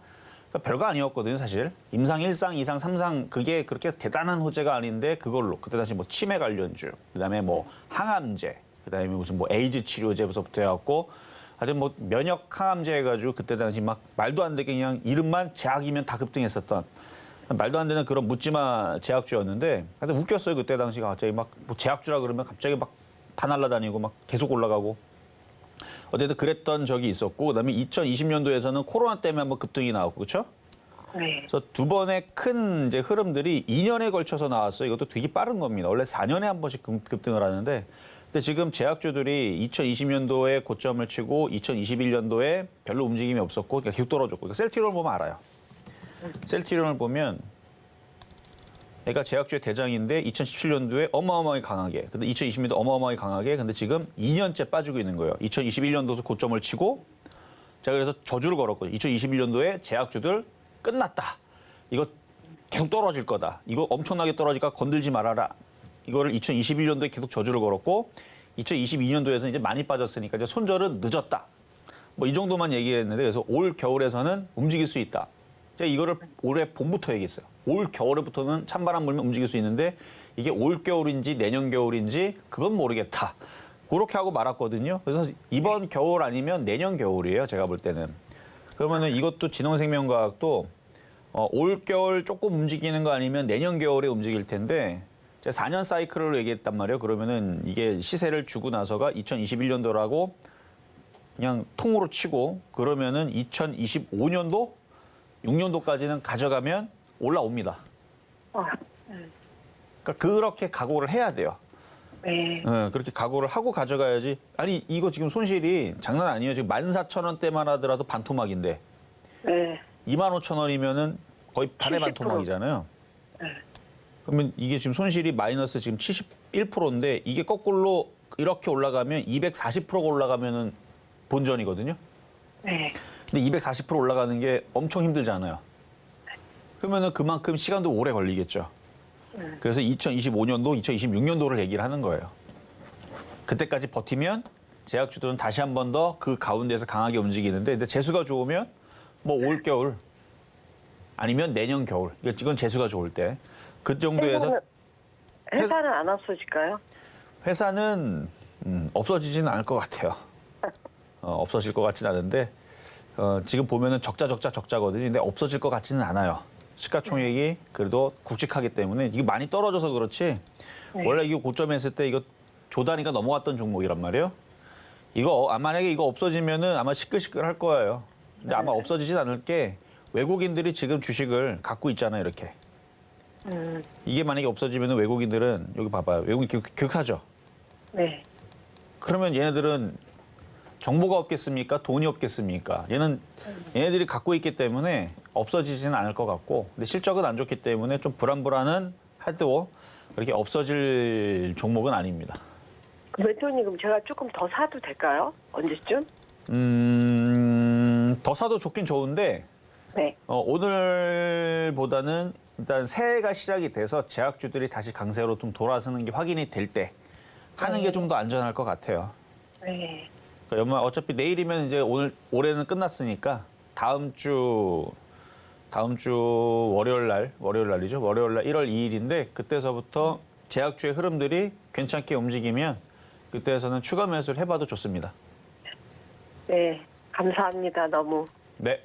그러니까 별거 아니었거든요, 사실. 임상, 일상, 이상, 삼상 그게 그렇게 대단한 호재가 아닌데 그걸로 그때 당시 뭐 치매 관련주, 그다음에 뭐 항암제, 그다음에 무슨 뭐 에이즈 치료제부터 해갖고 하여튼 뭐 면역 항암제 해가지고 그때 당시 막 말도 안 되게 그냥 이름만 제약이면 다 급등했었던. 말도 안 되는 그런 묻지마 제약주였는데 하여튼 웃겼어요. 그때 당시가 갑자기 막 뭐 제약주라 그러면 갑자기 막 다 날아다니고 막 계속 올라가고 어쨌든 그랬던 적이 있었고 그다음에 2020년도에서는 코로나 때문에 한번 급등이 나왔고 그렇죠? 네. 그래서 두 번의 큰 이제 흐름들이 2년에 걸쳐서 나왔어요. 이것도 되게 빠른 겁니다. 원래 4년에 한 번씩 급등을 하는데 근데 지금 제약주들이 2020년도에 고점을 치고 2021년도에 별로 움직임이 없었고 그러니까 계속 떨어졌고 그러니까 셀트리온을 보면 알아요. 셀트리온을 보면 얘가 제약주의 대장인데 2017년도에 어마어마하게 강하게 근데 2020년도 어마어마하게 강하게 근데 지금 2년째 빠지고 있는 거예요. 2021년도에서 고점을 치고 제가 그래서 저주를 걸었거든요. 2021년도에 제약주들 끝났다. 이거 계속 떨어질 거다. 이거 엄청나게 떨어지니까 건들지 말아라. 이거를 2021년도에 계속 저주를 걸었고 2022년도에서 이제 많이 빠졌으니까 이제 손절은 늦었다. 뭐 이 정도만 얘기했는데 그래서 올 겨울에서는 움직일 수 있다. 제가 이거를 올해 봄부터 얘기했어요. 올 겨울에부터는 찬바람 불면 움직일 수 있는데 이게 올 겨울인지 내년 겨울인지 그건 모르겠다. 그렇게 하고 말았거든요. 그래서 이번 겨울 아니면 내년 겨울이에요. 제가 볼 때는. 그러면은 이것도 진홍생명과학도 올 겨울 조금 움직이는 거 아니면 내년 겨울에 움직일 텐데 제가 4년 사이클을 얘기했단 말이에요. 그러면은 이게 시세를 주고 나서가 2021년도라고 그냥 통으로 치고 그러면은 2025년도 6년도까지는 가져가면 올라옵니다. 그러니까 그렇게 각오를 해야 돼요. 네. 그렇게 각오를 하고 가져가야지. 아니 이거 지금 손실이 장난 아니에요. 지금 14,000원대만 하더라도 반토막인데 네. 25,000원이면은 거의 반의 70%. 반토막이잖아요. 네. 그러면 이게 지금 손실이 마이너스 지금 71%인데 이게 거꾸로 이렇게 올라가면 240%가 올라가면은 본전이거든요. 네. 근데 240% 올라가는 게 엄청 힘들잖아요. 그러면은 그만큼 시간도 오래 걸리겠죠. 그래서 2025년도, 2026년도를 얘기를 하는 거예요. 그때까지 버티면 제약주들은 다시 한 번 더 그 가운데서 강하게 움직이는데 근데 재수가 좋으면 뭐 올 겨울 아니면 내년 겨울. 이건 재수가 좋을 때. 그 정도에서 회사는 안 없어질까요? 회사는 없어지지는 않을 것 같아요. 없어질 것 같지는 않은데 지금 보면은 적자거든요. 근데 없어질 것 같지는 않아요. 시가총액이 그래도 굵직하기 때문에 이게 많이 떨어져서 그렇지 원래 이거 고점에 했을 때 이거 조 단위가 넘어갔던 종목이란 말이에요. 이거 만약에 이거 없어지면은 아마 시끌시끌할 거예요. 근데 아마 없어지진 않을 게 외국인들이 지금 주식을 갖고 있잖아요. 이렇게. 이게 만약에 없어지면은 외국인들은 여기 봐봐요. 외국인 교육사죠. 네. 그러면 얘네들은 정보가 없겠습니까? 돈이 없겠습니까? 얘네들이 갖고 있기 때문에 없어지지는 않을 것 같고 근데 실적은 안 좋기 때문에 좀 불안불안은 해도 그렇게 없어질 종목은 아닙니다. 멘토님 그럼 제가 조금 더 사도 될까요? 언제쯤? 더 사도 좋긴 좋은데 네. 오늘보다는 일단 새해가 시작이 돼서 제약주들이 다시 강세로 좀 돌아서는 게 확인이 될 때 하는 게 좀 더 안전할 것 같아요. 네. 그러니까 어차피 내일이면 이제 올해는 끝났으니까 다음 주 월요일 날이죠. 월요일 날 1월 2일인데 그때서부터 제약주의 흐름들이 괜찮게 움직이면 그때에서는 추가 매수를 해봐도 좋습니다. 네. 감사합니다. 너무. 네.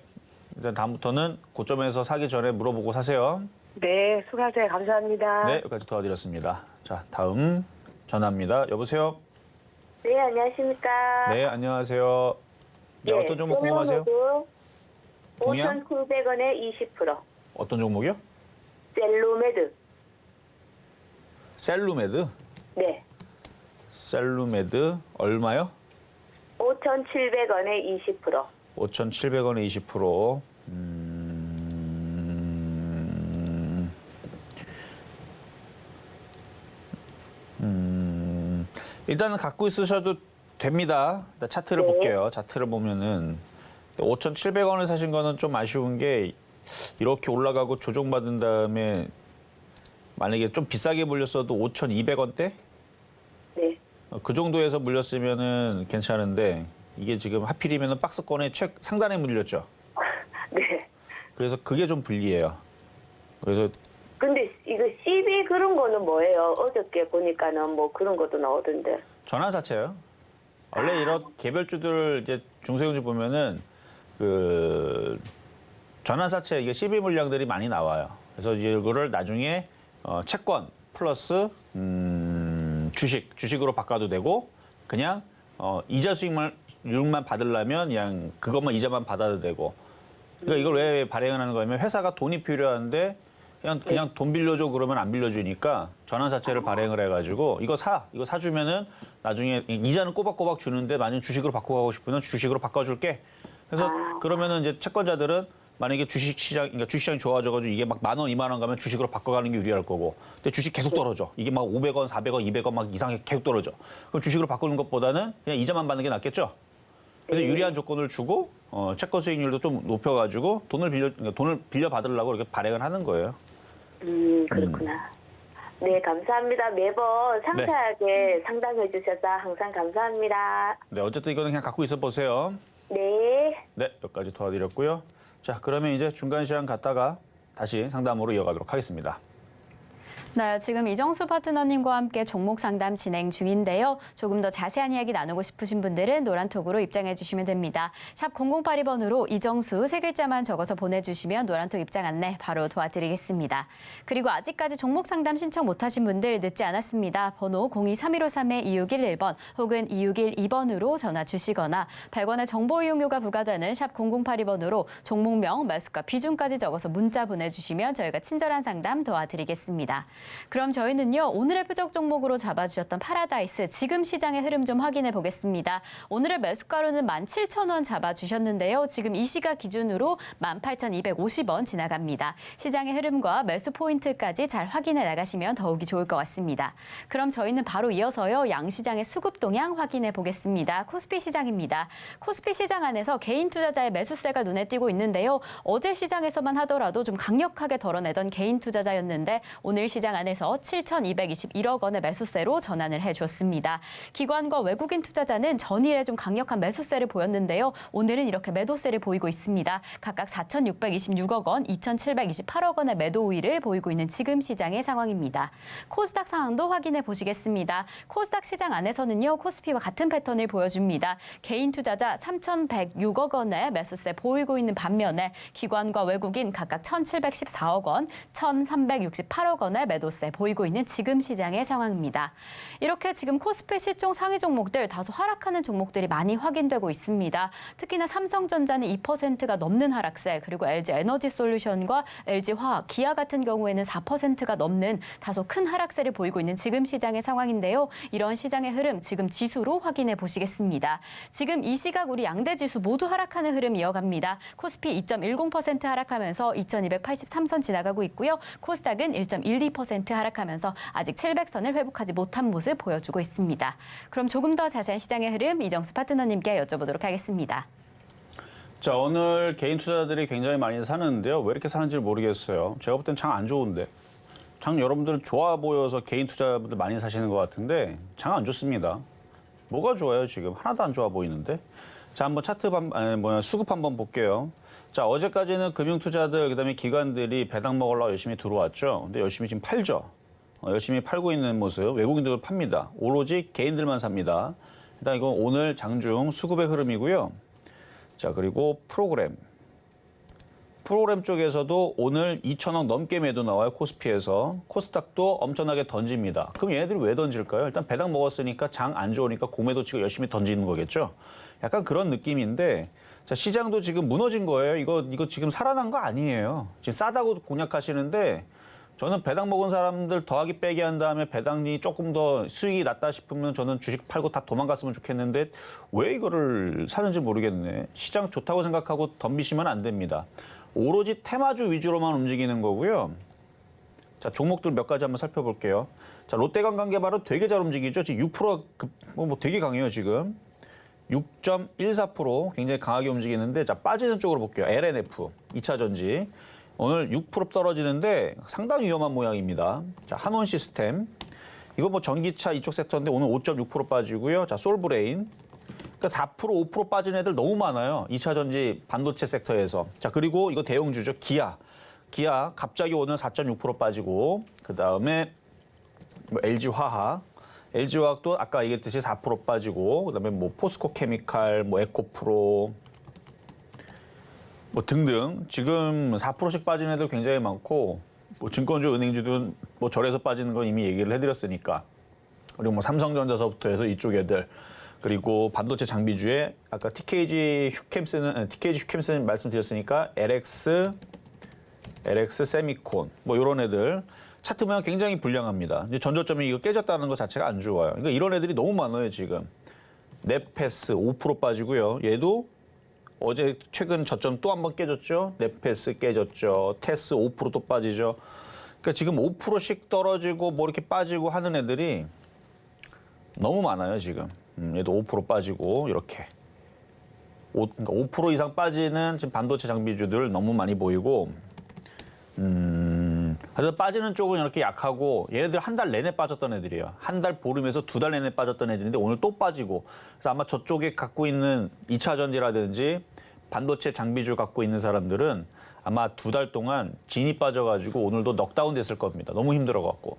일단 다음부터는 고점에서 사기 전에 물어보고 사세요. 네. 수고하세요. 감사합니다. 네, 여기까지 도와드렸습니다. 자, 다음 전화입니다. 여보세요? 네, 안녕하십니까. 네, 안녕하세요. 네, 어떤 종목 궁금하세요? 동양? 5,900원에 20%. 어떤 종목이요? 셀로메드. 셀루메드? 네. 셀루메드 얼마요? 5,700원에 20%. 5,700원에 20%. 일단은 갖고 있으셔도 됩니다. 일단 차트를 네. 볼게요. 차트를 보면은 5,700원을 사신 거는 좀 아쉬운 게 이렇게 올라가고 조정받은 다음에 만약에 좀 비싸게 물렸어도 5,200원대? 네. 그 정도에서 물렸으면은 괜찮은데 이게 지금 하필이면은 박스권의 상단에 물렸죠. 네. 그래서 그게 좀 불리해요. 그래서 근데 이거 CB 그런 거는 뭐예요? 어저께 보니까는 뭐 그런 것도 나오던데. 전환사채요. 원래 이런 개별주들 이제 중소형주 보면은 그 전환사채 이게 CB 물량들이 많이 나와요. 그래서 이제 이거를 나중에 채권 플러스 주식으로 바꿔도 되고 그냥 이자 수익률만 받으려면 그냥 그것만 이자만 받아도 되고. 그러니까 이걸 왜 발행을 하는 거냐면 회사가 돈이 필요한데 그냥 돈 빌려줘 그러면 안 빌려주니까 전환사채를 발행을 해가지고 이거 사주면은 나중에 이자는 꼬박꼬박 주는데 만약 주식으로 바꿔가고 싶으면 주식으로 바꿔줄게. 그래서 그러면은 이제 채권자들은 만약에 그러니까 주식시장이 좋아져가지고 이게 막 10,000원, 20,000원 가면 주식으로 바꿔가는 게 유리할 거고. 근데 주식 계속 떨어져. 이게 막 500원, 400원, 200원 막 이상하게 계속 떨어져. 그럼 주식으로 바꾸는 것보다는 그냥 이자만 받는 게 낫겠죠? 그래서 유리한 조건을 주고 채권 수익률도 좀 높여가지고 돈을 빌려 받으려고 이렇게 발행을 하는 거예요. 그렇구나. 네, 감사합니다. 매번 상세하게 상담해 주셔서 항상 감사합니다. 네, 어쨌든 이거는 그냥 갖고 있어 보세요. 네. 네, 여기까지 도와드렸고요. 자, 그러면 이제 중간 시간 갔다가 다시 상담으로 이어가도록 하겠습니다. 네, 지금 이정수 파트너님과 함께 종목 상담 진행 중인데요. 조금 더 자세한 이야기 나누고 싶으신 분들은 노란톡으로 입장해 주시면 됩니다. 샵 0082번으로 이정수 세 글자만 적어서 보내주시면 노란톡 입장 안내 바로 도와드리겠습니다. 그리고 아직까지 종목 상담 신청 못하신 분들 늦지 않았습니다. 번호 023153-2611번 혹은 2612번으로 전화 주시거나 100원의 정보 이용료가 부과되는 샵 0082번으로 종목명, 매수가, 비중까지 적어서 문자 보내주시면 저희가 친절한 상담 도와드리겠습니다. 그럼 저희는요, 오늘의 표적 종목으로 잡아주셨던 파라다이스 지금 시장의 흐름 좀 확인해 보겠습니다. 오늘의 매수가로는 17,000원 잡아주셨는데요. 지금 이 시각 기준으로 18,250원 지나갑니다. 시장의 흐름과 매수 포인트까지 잘 확인해 나가시면 더욱이 좋을 것 같습니다. 그럼 저희는 바로 이어서요, 양시장의 수급 동향 확인해 보겠습니다. 코스피 시장입니다. 코스피 시장 안에서 개인 투자자의 매수세가 눈에 띄고 있는데요. 어제 시장에서만 하더라도 좀 강력하게 덜어내던 개인 투자자였는데 오늘 시장 안에서 7,221억 원의 매수세로 전환을 해줬습니다. 기관과 외국인 투자자는 전일에 좀 강력한 매수세를 보였는데요. 오늘은 이렇게 매도세를 보이고 있습니다. 각각 4,626억 원, 2,728억 원의 매도 우위를 보이고 있는 지금 시장의 상황입니다. 코스닥 상황도 확인해 보시겠습니다. 코스닥 시장 안에서는요, 코스피와 같은 패턴을 보여줍니다. 개인 투자자 3,106억 원의 매수세 보이고 있는 반면에 기관과 외국인 각각 1,714억 원, 1,368억 원의 매도세 보이고 있는 지금 시장의 상황입니다. 이렇게 지금 코스피 시총 상위 종목들 다소 하락하는 종목들이 많이 확인되고 있습니다. 특히나 삼성전자는 2%가 넘는 하락세, 그리고 LG에너지솔루션과 LG화학, 기아 같은 경우에는 4%가 넘는 다소 큰 하락세를 보이고 있는 지금 시장의 상황인데요. 이런 시장의 흐름 지금 지수로 확인해 보시겠습니다. 지금 이 시각 우리 양대 지수 모두 하락하는 흐름 이어갑니다. 코스피 2.10% 하락하면서 2,283선 지나가고 있고요. 코스닥은 1.12% 하락하면서 아직 700선을 회복하지 못한 모습 보여주고 있습니다. 그럼 조금 더 자세한 시장의 흐름 이정수 파트너님께 여쭤보도록 하겠습니다. 자, 오늘 개인 투자자들이 굉장히 많이 사는데요. 왜 이렇게 사는지 모르겠어요. 제가 볼 땐 장 안 좋은데. 장 여러분들은 좋아 보여서 개인 투자자분들 많이 사시는 것 같은데 장 안 좋습니다. 뭐가 좋아요, 지금? 하나도 안 좋아 보이는데. 자, 한번 차트 수급 한번 볼게요. 자, 어제까지는 금융투자들, 그다음에 기관들이 배당 먹으려고 열심히 들어왔죠. 근데 열심히 지금 팔죠. 열심히 팔고 있는 모습. 외국인들도 팝니다. 오로지 개인들만 삽니다. 일단 이건 오늘 장중 수급의 흐름이고요. 자, 그리고 프로그램 쪽에서도 오늘 2,000억 넘게 매도 나와요. 코스피에서. 코스닥도 엄청나게 던집니다. 그럼 얘네들이 왜 던질까요? 일단 배당 먹었으니까 장 안 좋으니까 공매도 치고 열심히 던지는 거겠죠. 약간 그런 느낌인데, 자, 시장도 지금 무너진 거예요. 이거 지금 살아난 거 아니에요. 지금 싸다고 공략하시는데 저는 배당 먹은 사람들 더하기 빼기 한 다음에 배당이 조금 더 수익이 낮다 싶으면 저는 주식 팔고 다 도망갔으면 좋겠는데 왜 이거를 사는지 모르겠네. 시장 좋다고 생각하고 덤비시면 안 됩니다. 오로지 테마주 위주로만 움직이는 거고요. 자, 종목들 몇 가지 한번 살펴볼게요. 자, 롯데관광개발은 되게 잘 움직이죠. 지금 6% 뭐 되게 강해요, 지금. 6.14% 굉장히 강하게 움직이는데, 자, 빠지는 쪽으로 볼게요. LNF, 2차 전지. 오늘 6% 떨어지는데 상당히 위험한 모양입니다. 자, 한원 시스템. 이거 뭐 전기차 이쪽 섹터인데 오늘 5.6% 빠지고요. 자, 솔브레인. 그러니까 4%, 5% 빠진 애들 너무 많아요. 2차 전지 반도체 섹터에서. 자, 그리고 이거 대형주죠. 기아. 기아 갑자기 오늘 4.6% 빠지고, 그다음에 뭐 LG화학. LG화학도 아까 얘기했듯이 4% 빠지고, 그다음에 뭐 포스코 케미칼, 뭐 에코프로 뭐 등등 지금 4%씩 빠진 애들 굉장히 많고, 뭐 증권주, 은행주도 뭐 절에서 빠지는 건 이미 얘기를 해드렸으니까. 그리고 뭐 삼성전자서부터 해서 이쪽 애들, 그리고 반도체 장비주에 아까 TKG 휴캠스는 말씀드렸으니까 LX 세미콘 뭐 이런 애들 차트 보면 굉장히 불량합니다. 이제 전저점이 이거 깨졌다는 것 자체가 안 좋아요. 그러니까 이런 애들이 너무 많아요 지금. 넷패스 5% 빠지고요. 얘도 어제 최근 저점 또 한 번 깨졌죠. 넷패스 깨졌죠. 테스 5% 또 빠지죠. 그러니까 지금 5%씩 떨어지고 뭐 이렇게 빠지고 하는 애들이 너무 많아요 지금. 얘도 5% 빠지고 이렇게. 그러니까 5% 이상 빠지는 지금 반도체 장비주들 너무 많이 보이고, 그래서 빠지는 쪽은 이렇게 약하고, 얘네들 한 달 내내 빠졌던 애들이에요. 한 달 보름에서 2달 내내 빠졌던 애들인데 오늘 또 빠지고, 그래서 아마 저쪽에 갖고 있는 2차 전지라든지 반도체 장비주 갖고 있는 사람들은 아마 2달 동안 진이 빠져가지고 오늘도 넉다운 됐을 겁니다. 너무 힘들어갖고.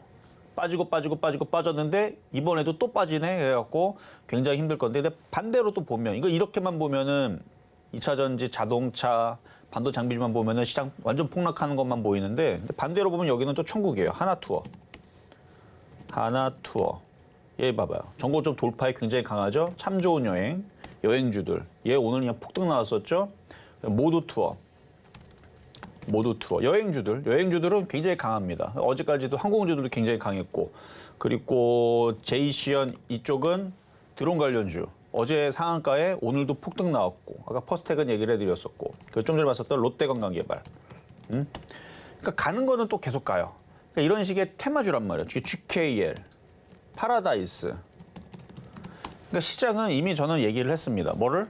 빠졌는데 이번에도 또 빠지네 해갖고 굉장히 힘들 건데, 근데 반대로 또 보면, 이거 이렇게만 보면은 2차 전지, 자동차, 반도 장비주만 보면은 시장 완전 폭락하는 것만 보이는데, 근데 반대로 보면 여기는 또 천국이에요. 하나투어. 얘 봐봐요. 전고점 돌파에 굉장히 강하죠. 참 좋은 여행주들. 얘 오늘 그냥 폭등 나왔었죠. 모두투어. 여행주들은 굉장히 강합니다. 어제까지도 항공주들도 굉장히 강했고, 그리고 제이시언 이쪽은 드론 관련주. 어제 상한가에 오늘도 폭등 나왔고, 아까 퍼스텍은 얘기를 해드렸었고, 좀 전에 봤었던 롯데관광개발. 그러니까 가는 거는 또 계속 가요. 그러니까 이런 식의 테마주란 말이에요. GKL, 파라다이스. 그러니까 시장은 이미 저는 얘기를 했습니다. 뭐를?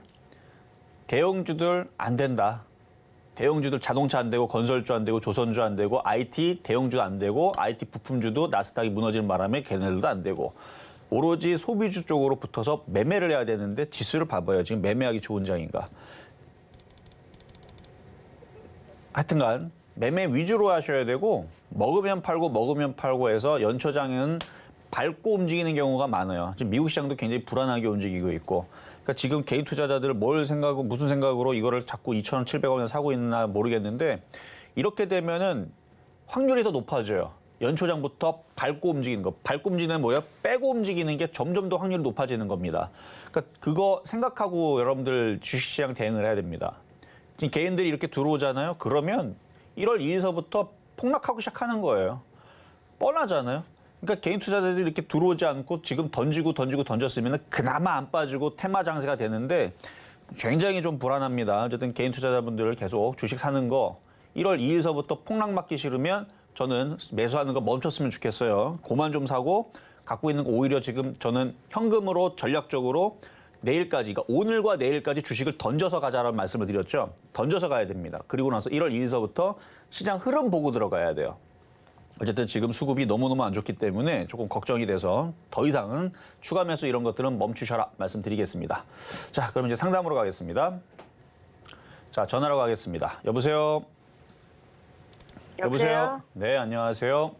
대형주들 안 된다. 대형주들 자동차 안 되고, 건설주 안 되고, 조선주 안 되고, IT 대형주 안 되고, IT 부품주도 나스닥이 무너지는 바람에 걔네들도 안 되고, 오로지 소비주 쪽으로 붙어서 매매를 해야 되는데, 지수를 봐봐요. 지금 매매하기 좋은 장인가. 하여튼간 매매 위주로 하셔야 되고, 먹으면 팔고 해서 연초장은 밟고 움직이는 경우가 많아요. 지금 미국 시장도 굉장히 불안하게 움직이고 있고, 그러니까 지금 개인 투자자들 무슨 생각으로 이거를 자꾸 2,700원에 사고 있나 모르겠는데, 이렇게 되면은 확률이 더 높아져요. 연초장부터 밟고 움직이는 거. 밟고 움직이는 뭐예요? 빼고 움직이는 게 점점 더 확률이 높아지는 겁니다. 그러니까 그거 생각하고 여러분들 주식시장 대응을 해야 됩니다. 지금 개인들이 이렇게 들어오잖아요. 그러면 1월 2일서부터 폭락하고 시작하는 거예요. 뻔하잖아요. 그러니까 개인 투자자들이 이렇게 들어오지 않고 지금 던졌으면 그나마 안 빠지고 테마 장세가 되는데, 굉장히 좀 불안합니다. 어쨌든 개인 투자자분들 계속 주식 사는 거 1월 2일서부터 폭락 맞기 싫으면 저는 매수하는 거 멈췄으면 좋겠어요. 그만 좀 사고, 갖고 있는 거 오히려 지금 저는 현금으로 전략적으로 내일까지, 그러니까 오늘과 내일까지 주식을 던져서 가자라는 말씀을 드렸죠. 던져서 가야 됩니다. 그리고 나서 1월 2일서부터 시장 흐름 보고 들어가야 돼요. 어쨌든 지금 수급이 너무너무 안 좋기 때문에 조금 걱정이 돼서 더 이상은 추가 매수 이런 것들은 멈추셔라 말씀드리겠습니다. 자, 그럼 이제 상담으로 가겠습니다. 자, 전화로 가겠습니다. 여보세요? 여보세요? 네, 안녕하세요.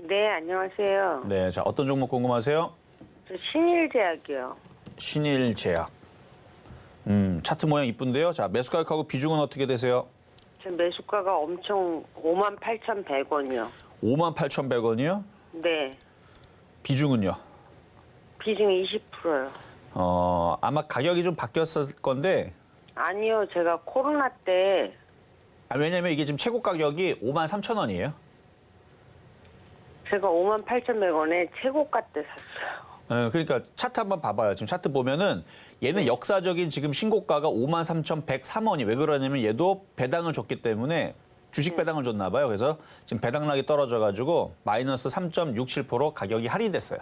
네, 안녕하세요. 네, 자, 어떤 종목 궁금하세요? 저 신일제약이요. 신일제약. 차트 모양 이쁜데요. 자, 매수 가격하고 비중은 어떻게 되세요? 저 매수가가 엄청 58,100원이요. 58,100원이요? 네, 비중은요? 비중이 20%요. 아마 가격이 좀 바뀌었을 건데, 아니요, 제가 코로나 때 왜냐면 이게 지금 최고 가격이 53,000원이에요. 제가 58,100원에 최고가 때 샀어요. 그러니까 차트 한번 봐봐요. 지금 차트 보면은 얘는 역사적인 지금 신고가가 53,103원이 왜 그러냐면 얘도 배당을 줬기 때문에 주식 배당을 줬나 봐요. 그래서 지금 배당락이 떨어져가지고 마이너스 3.67% 가격이 할인됐어요.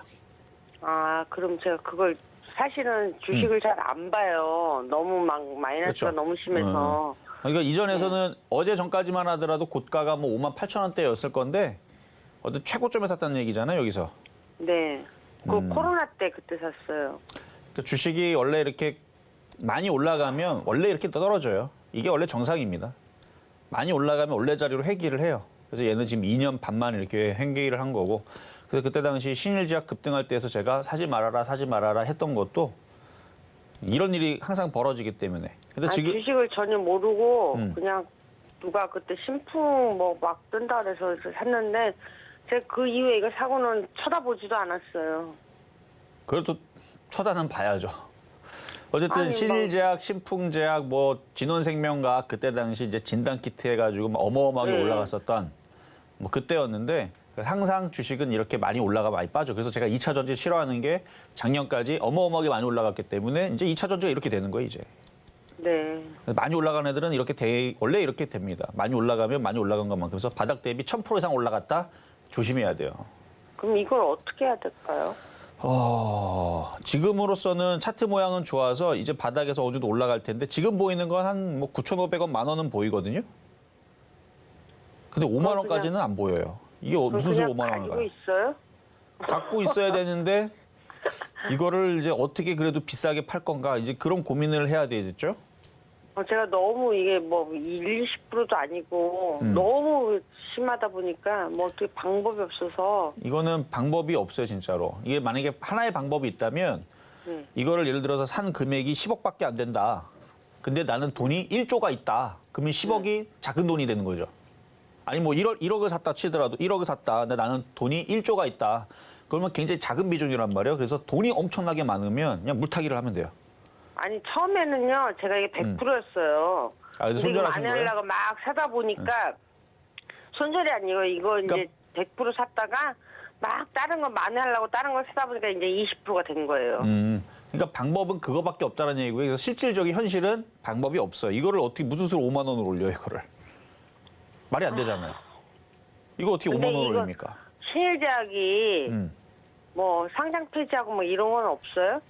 아, 그럼 제가 그걸 사실은 주식을 잘 안 봐요. 너무 막 마이너스가 그렇죠. 너무 심해서. 그러니까 이전에서는 어제 전까지만 하더라도 고가가 뭐 58,000원대였을 건데 어떤 최고점에 샀다는 얘기잖아요, 여기서. 네. 그 코로나 때 그때 샀어요. 그러니까 주식이 원래 이렇게 많이 올라가면 원래 이렇게 떨어져요. 이게 원래 정상입니다. 많이 올라가면 원래 자리로 회귀를 해요. 그래서 얘는 지금 2년 반만 이렇게 회귀를 한 거고. 그래서 그때 당시 신일지약 급등할 때에서 제가 사지 말아라 했던 것도 이런 일이 항상 벌어지기 때문에. 근데 지금 주식을 전혀 모르고 음. 누가 그때 신풍 뭐 막 뜬다 그래서 샀는데 제가 그 이후에 이거 사고는 쳐다보지도 않았어요. 그래도 쳐다는 봐야죠. 어쨌든 아니, 신일제약, 신풍제약, 뭐 진원생명과학 그때 당시 이제 진단키트 해가지고 막 어마어마하게 올라갔었던 뭐 그때였는데 항상 주식은 이렇게 많이 올라가 많이 빠져. 그래서 제가 2차 전지 싫어하는 게 작년까지 어마어마하게 많이 올라갔기 때문에 이제 2차 전지가 이렇게 되는 거예요 이제. 네. 많이 올라간 애들은 원래 이렇게 됩니다. 많이 올라가면 많이 올라간 것만큼. 그래서 바닥 대비 1000% 이상 올라갔다 조심해야 돼요. 그럼 이걸 어떻게 해야 될까요? 지금으로서는 차트 모양은 좋아서 이제 바닥에서 어느 정도 올라갈 텐데 지금 보이는 건 한 뭐 9,500원, 10,000원은 보이거든요. 근데 5만 원까지는 안 보여요. 이게 무슨 수로 5만 원을 가지고 가요? 있어요? 갖고 있어야 되는데 이거를 이제 어떻게 그래도 비싸게 팔 건가 이제 그런 고민을 해야 되겠죠. 제가 너무 이게 뭐 20%도 아니고 너무 심하다 보니까 뭐 어떻게 방법이 없어서 이거는 방법이 없어요, 진짜로. 이게 만약에 하나의 방법이 있다면 이거를 예를 들어서 산 금액이 10억밖에 안 된다. 근데 나는 돈이 1조가 있다. 그러면 10억이 작은 돈이 되는 거죠. 아니 뭐 1억을 샀다 치더라도 1억을 샀다. 근데 나는 돈이 1조가 있다. 그러면 굉장히 작은 비중이란 말이에요. 그래서 돈이 엄청나게 많으면 그냥 물타기를 하면 돼요. 아니 처음에는요 제가 이게 100%였어요. 아, 그래서 손절하신 많이 거예요? 하려고 막 사다 보니까 손절이 아니고 이거 이제 그러니까 100% 샀다가 막 다른 거 많이 하려고 다른 걸 사다 보니까 이제 20%가 된 거예요. 그러니까 방법은 그거밖에 없다는 얘기고요. 그래서 실질적인 현실은 방법이 없어요. 이거를 어떻게 무슨 수로 5만 원을 올려요, 이거를. 말이 안 되잖아요. 이거 어떻게 5만 원을 이거 올립니까? 신일제약이 뭐 상장 폐지하고 뭐 이런 건 없어요?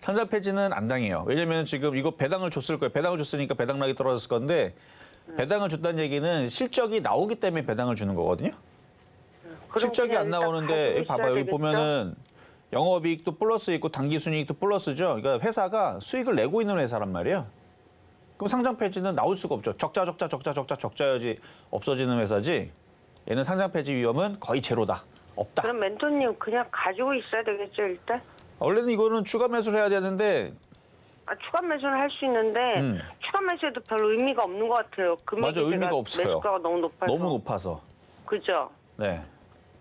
상장 폐지는 안 당해요. 왜냐면 지금 이거 배당을 줬을 거예요. 배당을 줬으니까 배당락이 떨어졌을 건데 배당을 줬다는 얘기는 실적이 나오기 때문에 배당을 주는 거거든요. 그럼 실적이 그냥 안 일단 나오는데 가지고 여기 봐봐요. 있어야 여기 되겠죠? 보면은 영업이익도 플러스 있고 당기순이익도 플러스죠. 그러니까 회사가 수익을 내고 있는 회사란 말이에요. 그럼 상장 폐지는 나올 수가 없죠. 적자여지 없어지는 회사지. 얘는 상장 폐지 위험은 거의 제로다. 없다. 그럼 멘토님 그냥 가지고 있어야 되겠죠 일단? 원래는 이거는 추가 매수를 해야 되는데 추가 매수는 할 수 있는데 추가 매수해도 별로 의미가 없는 것 같아요. 금액이 맞아, 의미가 제가 없어요. 매수가가 너무 높아서. 너무 높아서. 그죠? 네.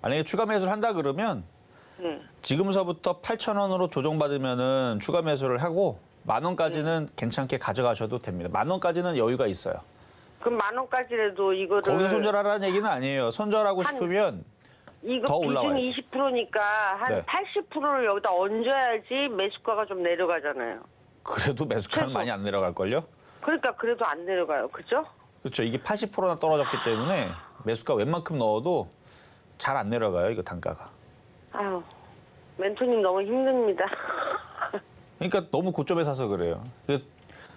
만약에 추가 매수를 한다 그러면 지금서부터 8,000원으로 조정받으면은 추가 매수를 하고 10,000원까지는 괜찮게 가져가셔도 됩니다. 10,000원까지는 여유가 있어요. 그럼 10,000원까지라도 이거를 거기서 손절하라는 얘기는 아니에요. 손절하고 싶으면 이거 더 올라와요. 비중이 20%니까 한 네. 80%를 여기다 얹어야지 매수가가 좀 내려가잖아요. 그래도 매수가는 최소. 많이 안 내려갈걸요? 그러니까 그래도 안 내려가요. 그죠? 그렇죠. 이게 80%나 떨어졌기 때문에 매수가 웬만큼 넣어도 잘 안 내려가요. 이거 단가가. 아유, 멘토님 너무 힘듭니다. 그러니까 너무 고점에 사서 그래요.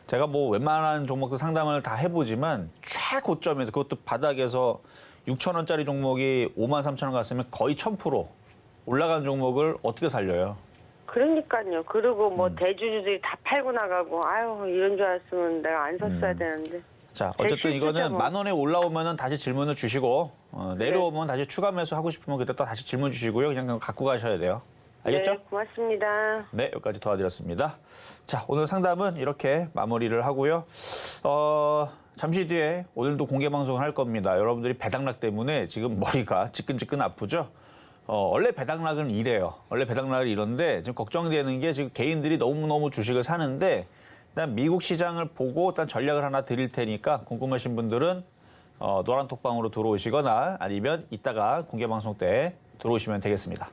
제가 뭐 웬만한 종목들 상담을 다 해보지만 최고점에서 그것도 바닥에서 6,000원짜리 종목이 53,000원 갔으면 거의 1000% 올라간 종목을 어떻게 살려요? 그러니까요. 그리고 뭐 대주주들이 다 팔고 나가고 아유 이런 줄 알았으면 내가 안 샀어야 되는데. 자, 어쨌든 실수죠, 이거는 뭐. 10,000원에 올라오면은 다시 질문을 주시고 내려오면 다시 추가 매수 하고 싶으면 그때 또 다시 질문 주시고요. 그냥 갖고 가셔야 돼요. 알겠죠? 네, 고맙습니다. 네, 여기까지 도와드렸습니다. 자, 오늘 상담은 이렇게 마무리를 하고요. 잠시 뒤에 오늘도 공개 방송을 할 겁니다. 여러분들이 배당락 때문에 지금 머리가 지끈지끈 아프죠? 원래 배당락은 이래요. 원래 배당락은 이런데 지금 걱정되는 게 지금 개인들이 너무너무 주식을 사는데 일단 미국 시장을 보고 일단 전략을 하나 드릴 테니까 궁금하신 분들은 노란톡방으로 들어오시거나 아니면 이따가 공개 방송 때 들어오시면 되겠습니다.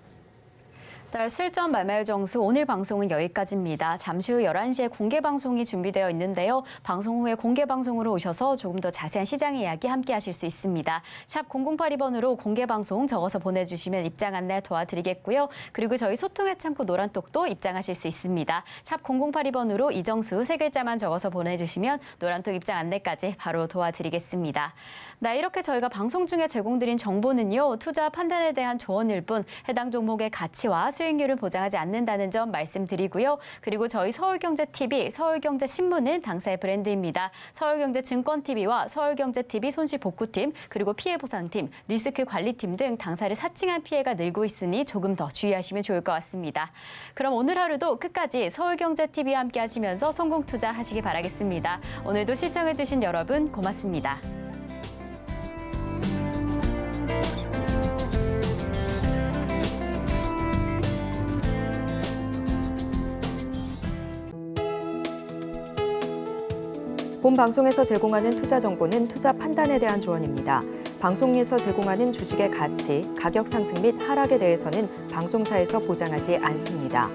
달 실전 말말 정수 오늘 방송은 여기까지입니다. 잠시 후 11시에 공개 방송이 준비되어 있는데요. 방송 후에 공개 방송으로 오셔서 조금 더 자세한 시장 이야기 함께 하실 수 있습니다. 샵 0082번으로 공개 방송 적어서 보내주시면 입장 안내 도와드리겠고요. 그리고 저희 소통의 창구 노란톡도 입장하실 수 있습니다. 샵 0082번으로 이정수 세 글자만 적어서 보내주시면 노란톡 입장 안내까지 바로 도와드리겠습니다. 네, 이렇게 저희가 방송 중에 제공드린 정보는요. 투자 판단에 대한 조언일 뿐 해당 종목의 가치와 수익률을 보장하지 않는다는 점 말씀드리고요. 그리고 저희 서울경제TV, 서울경제신문은 당사의 브랜드입니다. 서울경제증권TV와 서울경제TV 손실복구팀, 그리고 피해보상팀, 리스크관리팀 등 당사를 사칭한 피해가 늘고 있으니 조금 더 주의하시면 좋을 것 같습니다. 그럼 오늘 하루도 끝까지 서울경제TV와 함께 하시면서 성공 투자하시기 바라겠습니다. 오늘도 시청해주신 여러분 고맙습니다. 본 방송에서 제공하는 투자 정보는 투자 판단에 대한 조언입니다. 방송에서 제공하는 주식의 가치, 가격 상승 및 하락에 대해서는 방송사에서 보장하지 않습니다.